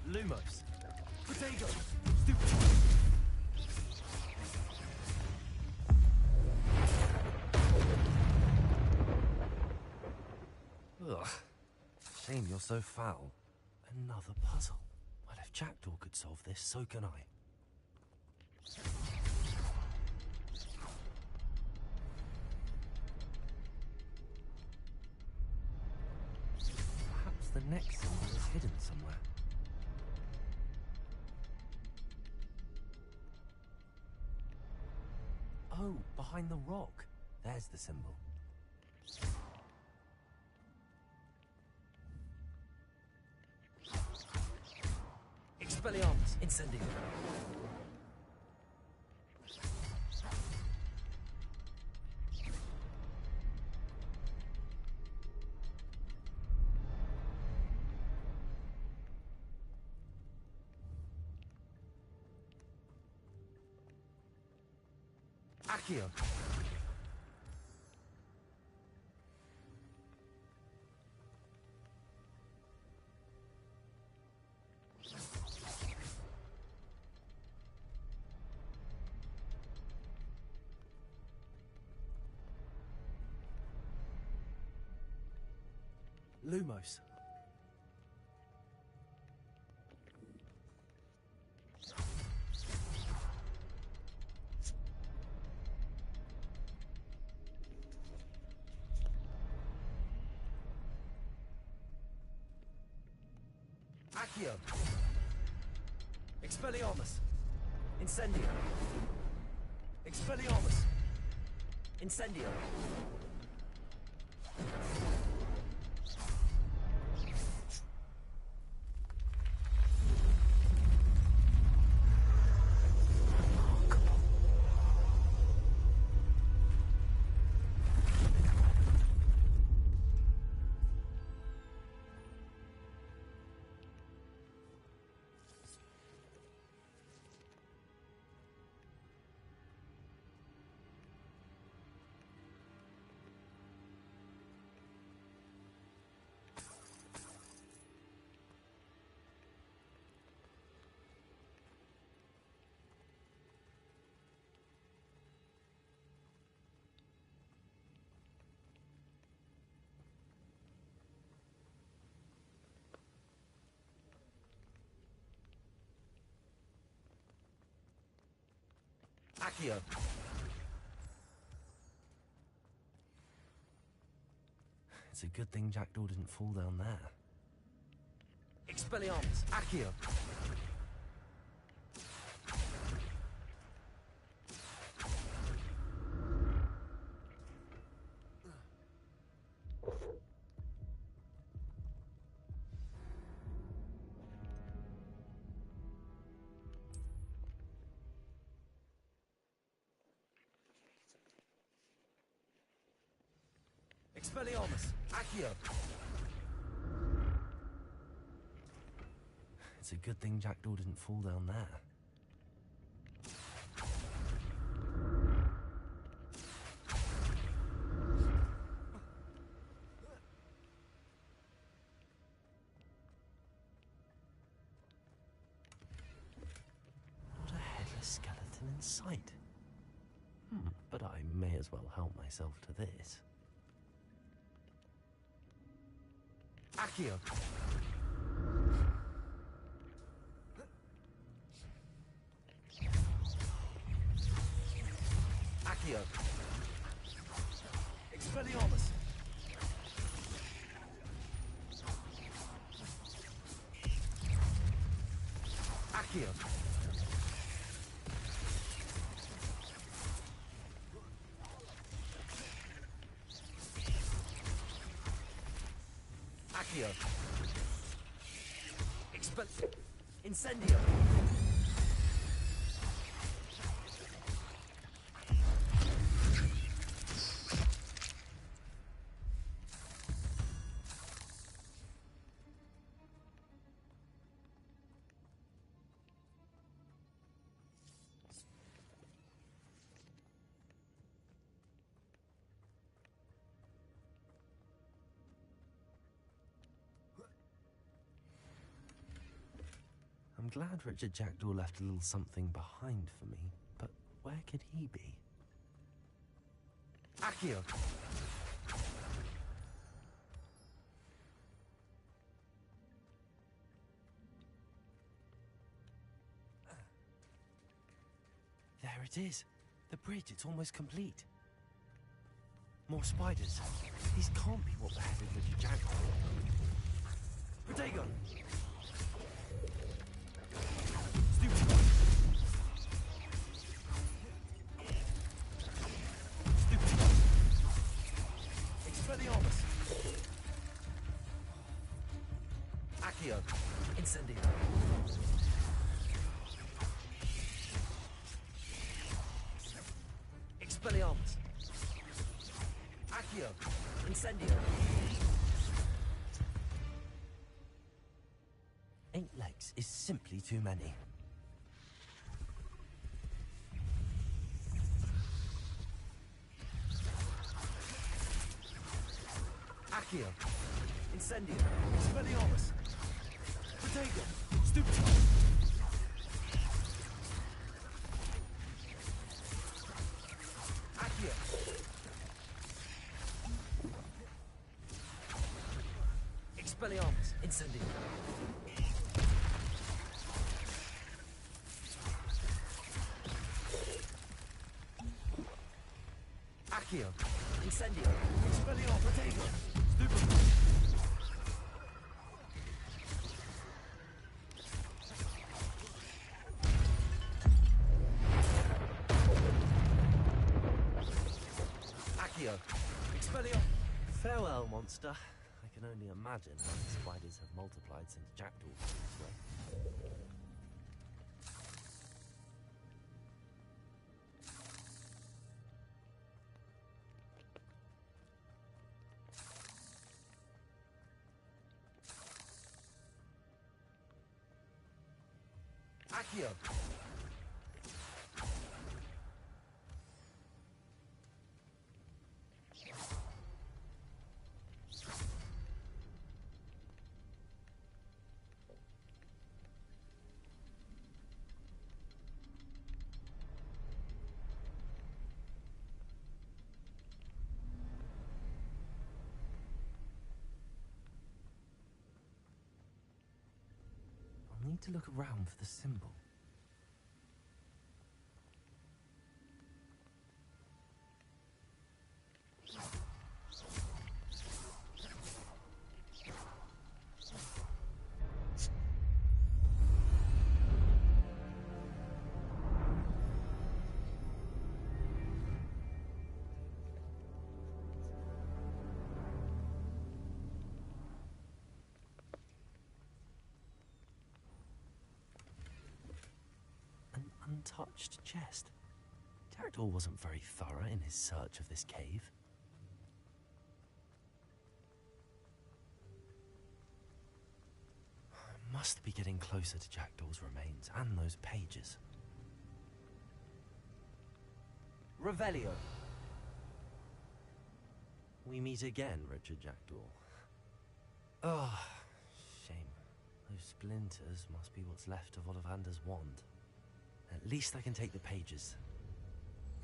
Lumos. Potato. Stupefy. Ugh. Shame you're so foul. Another puzzle. Well, if Jackdaw could solve this, so can I. Perhaps the next symbol is hidden somewhere. Oh, behind the rock. There's the symbol. Expelliarmus. Incendio. Accio. Lumos. Accio. Expelliarmus. Incendio. Expelliarmus. Incendio. Accio. It's a good thing Jackdaw didn't fall down there. Expelliarmus, Accio. Expelliarmus, Accio. It's a good thing Jackdaw didn't fall down there. Not a headless skeleton in sight. But I may as well help myself to this. Accio. Accio. Expelliarmus. Accio. Accio. Incendio. I'm glad Richard Jackdaw left a little something behind for me, but where could he be? Accio! There it is. The bridge, it's almost complete. More spiders. These can't be what beheaded Richard Jackdaw. Protego! Stupid. Expelliarmus. Accio. Incendio. Expelliarmus. Accio. Incendio. 8 legs is simply too many. Accio. Incendio. Expelliarmus. Protego. Stupid. Accio. Expelliarmus. Incendio. Accio. Incendio. Expelliarmus. Protego. Stupid. Accio. Expelliarmus. Farewell, monster. I can only imagine how the spiders have multiplied since Jackdaw came this way. Accio! I'll need to look around for the symbol. untouched chest. Jackdaw wasn't very thorough in his search of this cave. I must be getting closer to Jackdaw's remains and those pages. Revelio. We meet again, Richard Jackdaw. Oh, shame. Those splinters must be what's left of Ollivander's wand. At least I can take the pages.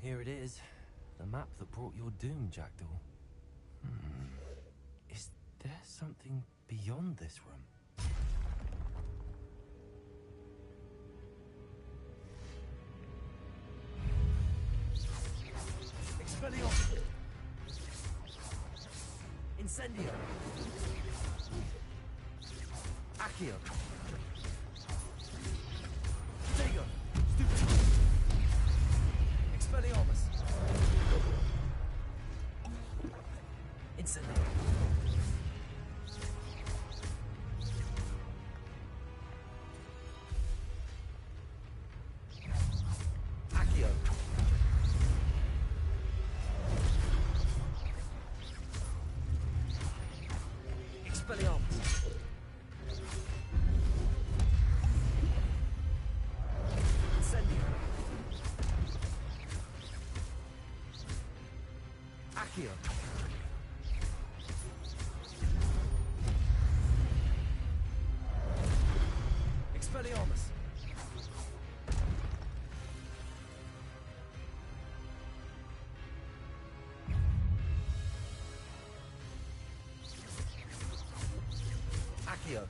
Here it is. The map that brought your doom, Jackdaw. Is there something beyond this room? Expelliarmus! Incendio! Accio! Stego! Stupid! Expelliarmus! Incendio! Accio! Expelliarmus! Incendio! Accio! Expelliarmus! Accio!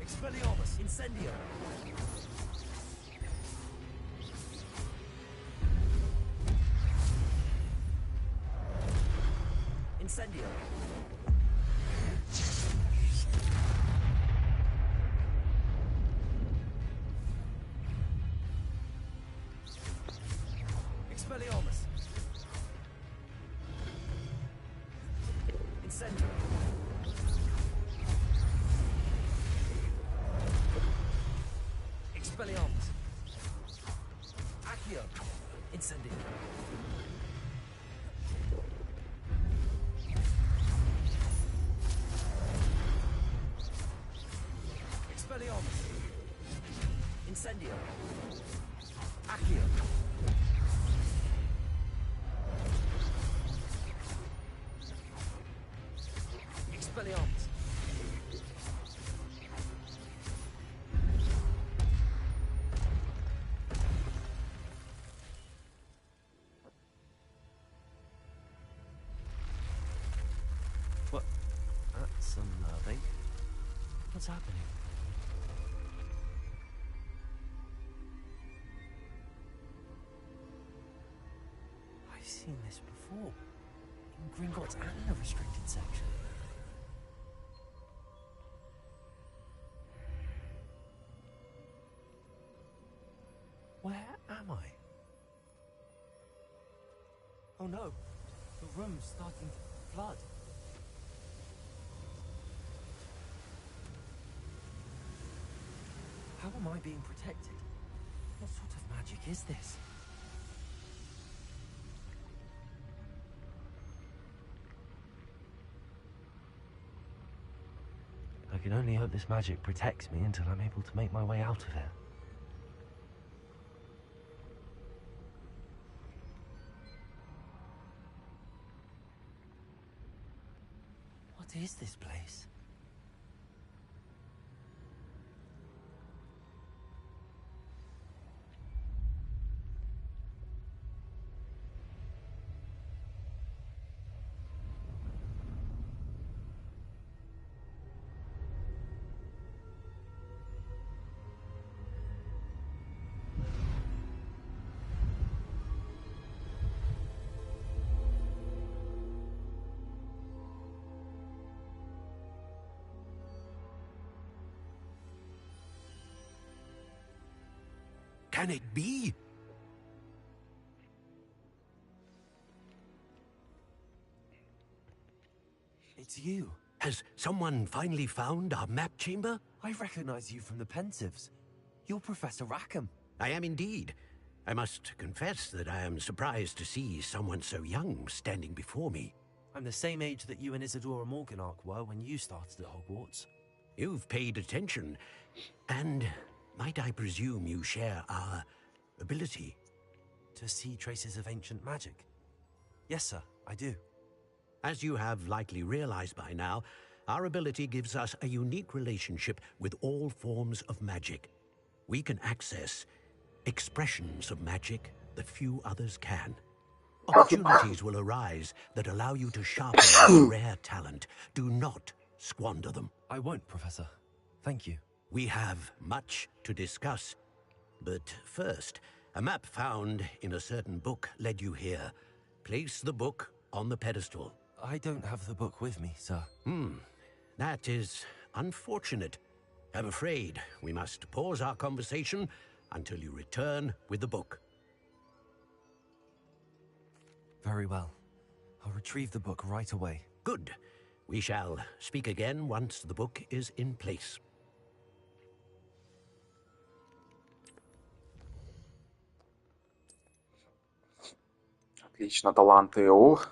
Expelliarmus! Incendio! Incendio! Expelliarmus! Incendio! Expelliarmus! Accio! Incendio! Expelliarmus! Incendio! Accio! Expelliarmus! What? That's unnerving. What's happening? I've seen this before. In Gringotts and the restricted section. Where am I? Oh no, the room's starting to flood. How am I being protected? What sort of magic is this? I can only hope this magic protects me until I'm able to make my way out of here. What is this place? Can it be? It's you. Has someone finally found our map chamber? I recognize you from the Pensives. You're Professor Rackham. I am indeed. I must confess that I am surprised to see someone so young standing before me. I'm the same age that you and Isadora Morganark were when you started at Hogwarts. You've paid attention, and might I presume you share our ability? To see traces of ancient magic? Yes, sir, I do. As you have likely realized by now, our ability gives us a unique relationship with all forms of magic. We can access expressions of magic that few others can. Opportunities will arise that allow you to sharpen your rare talent. Do not squander them. I won't, Professor. Thank you. We have much to discuss. But first, a map found in a certain book led you here. Place the book on the pedestal. I don't have the book with me, sir. That is unfortunate. I'm afraid we must pause our conversation until you return with the book. Very well. I'll retrieve the book right away. Good. We shall speak again once the book is in place. Отлично, таланты. Ух.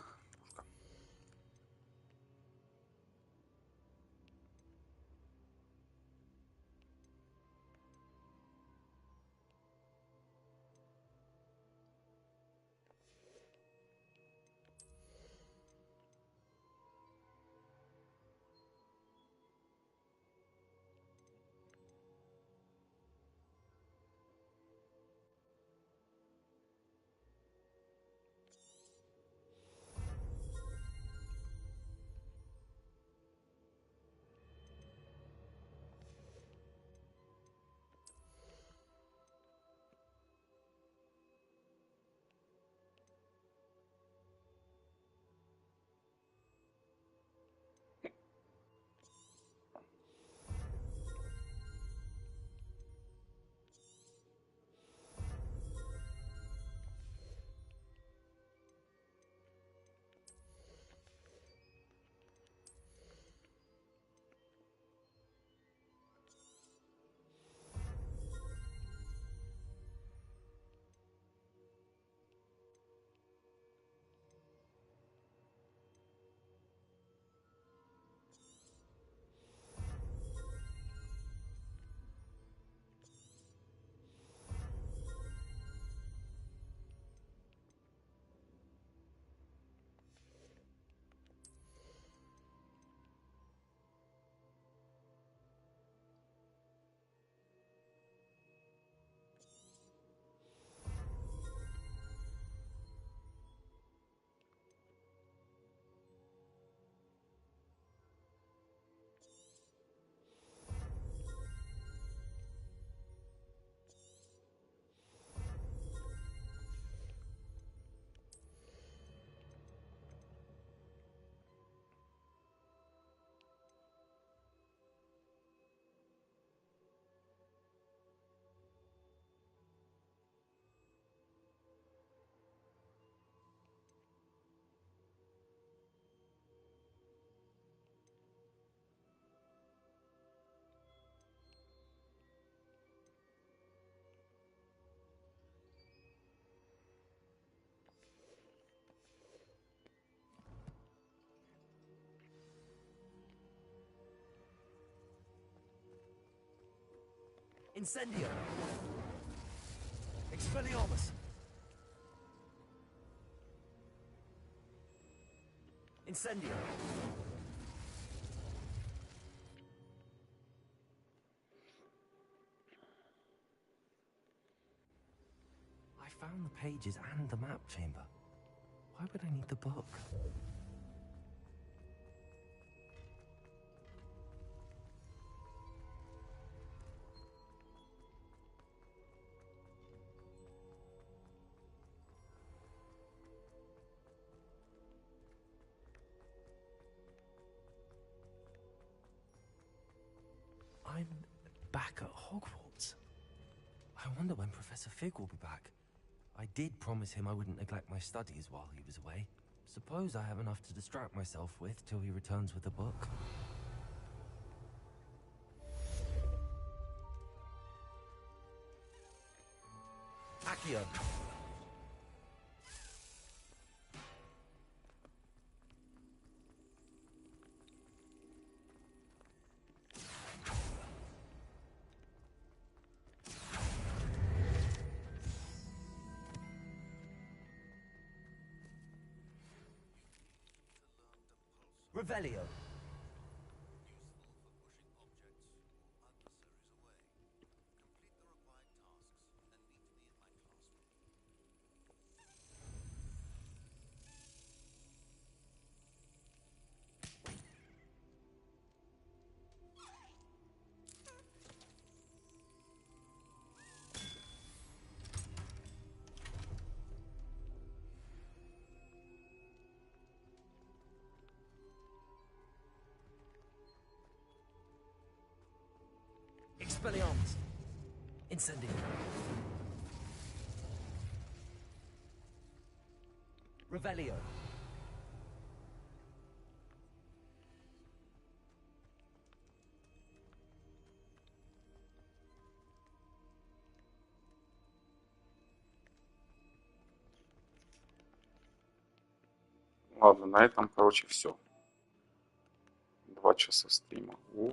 Incendio! Expelliarmus! Incendio! I found the pages and the map chamber. Why would I need the book? I'm back at Hogwarts. I wonder when Professor Fig will be back. I did promise him I wouldn't neglect my studies while he was away. Suppose I have enough to distract myself with till he returns with the book. Accio. Revelio. Expelliarmus. Incendio. Revelio. Ладно, на этом, короче, все. 2 часа стрима.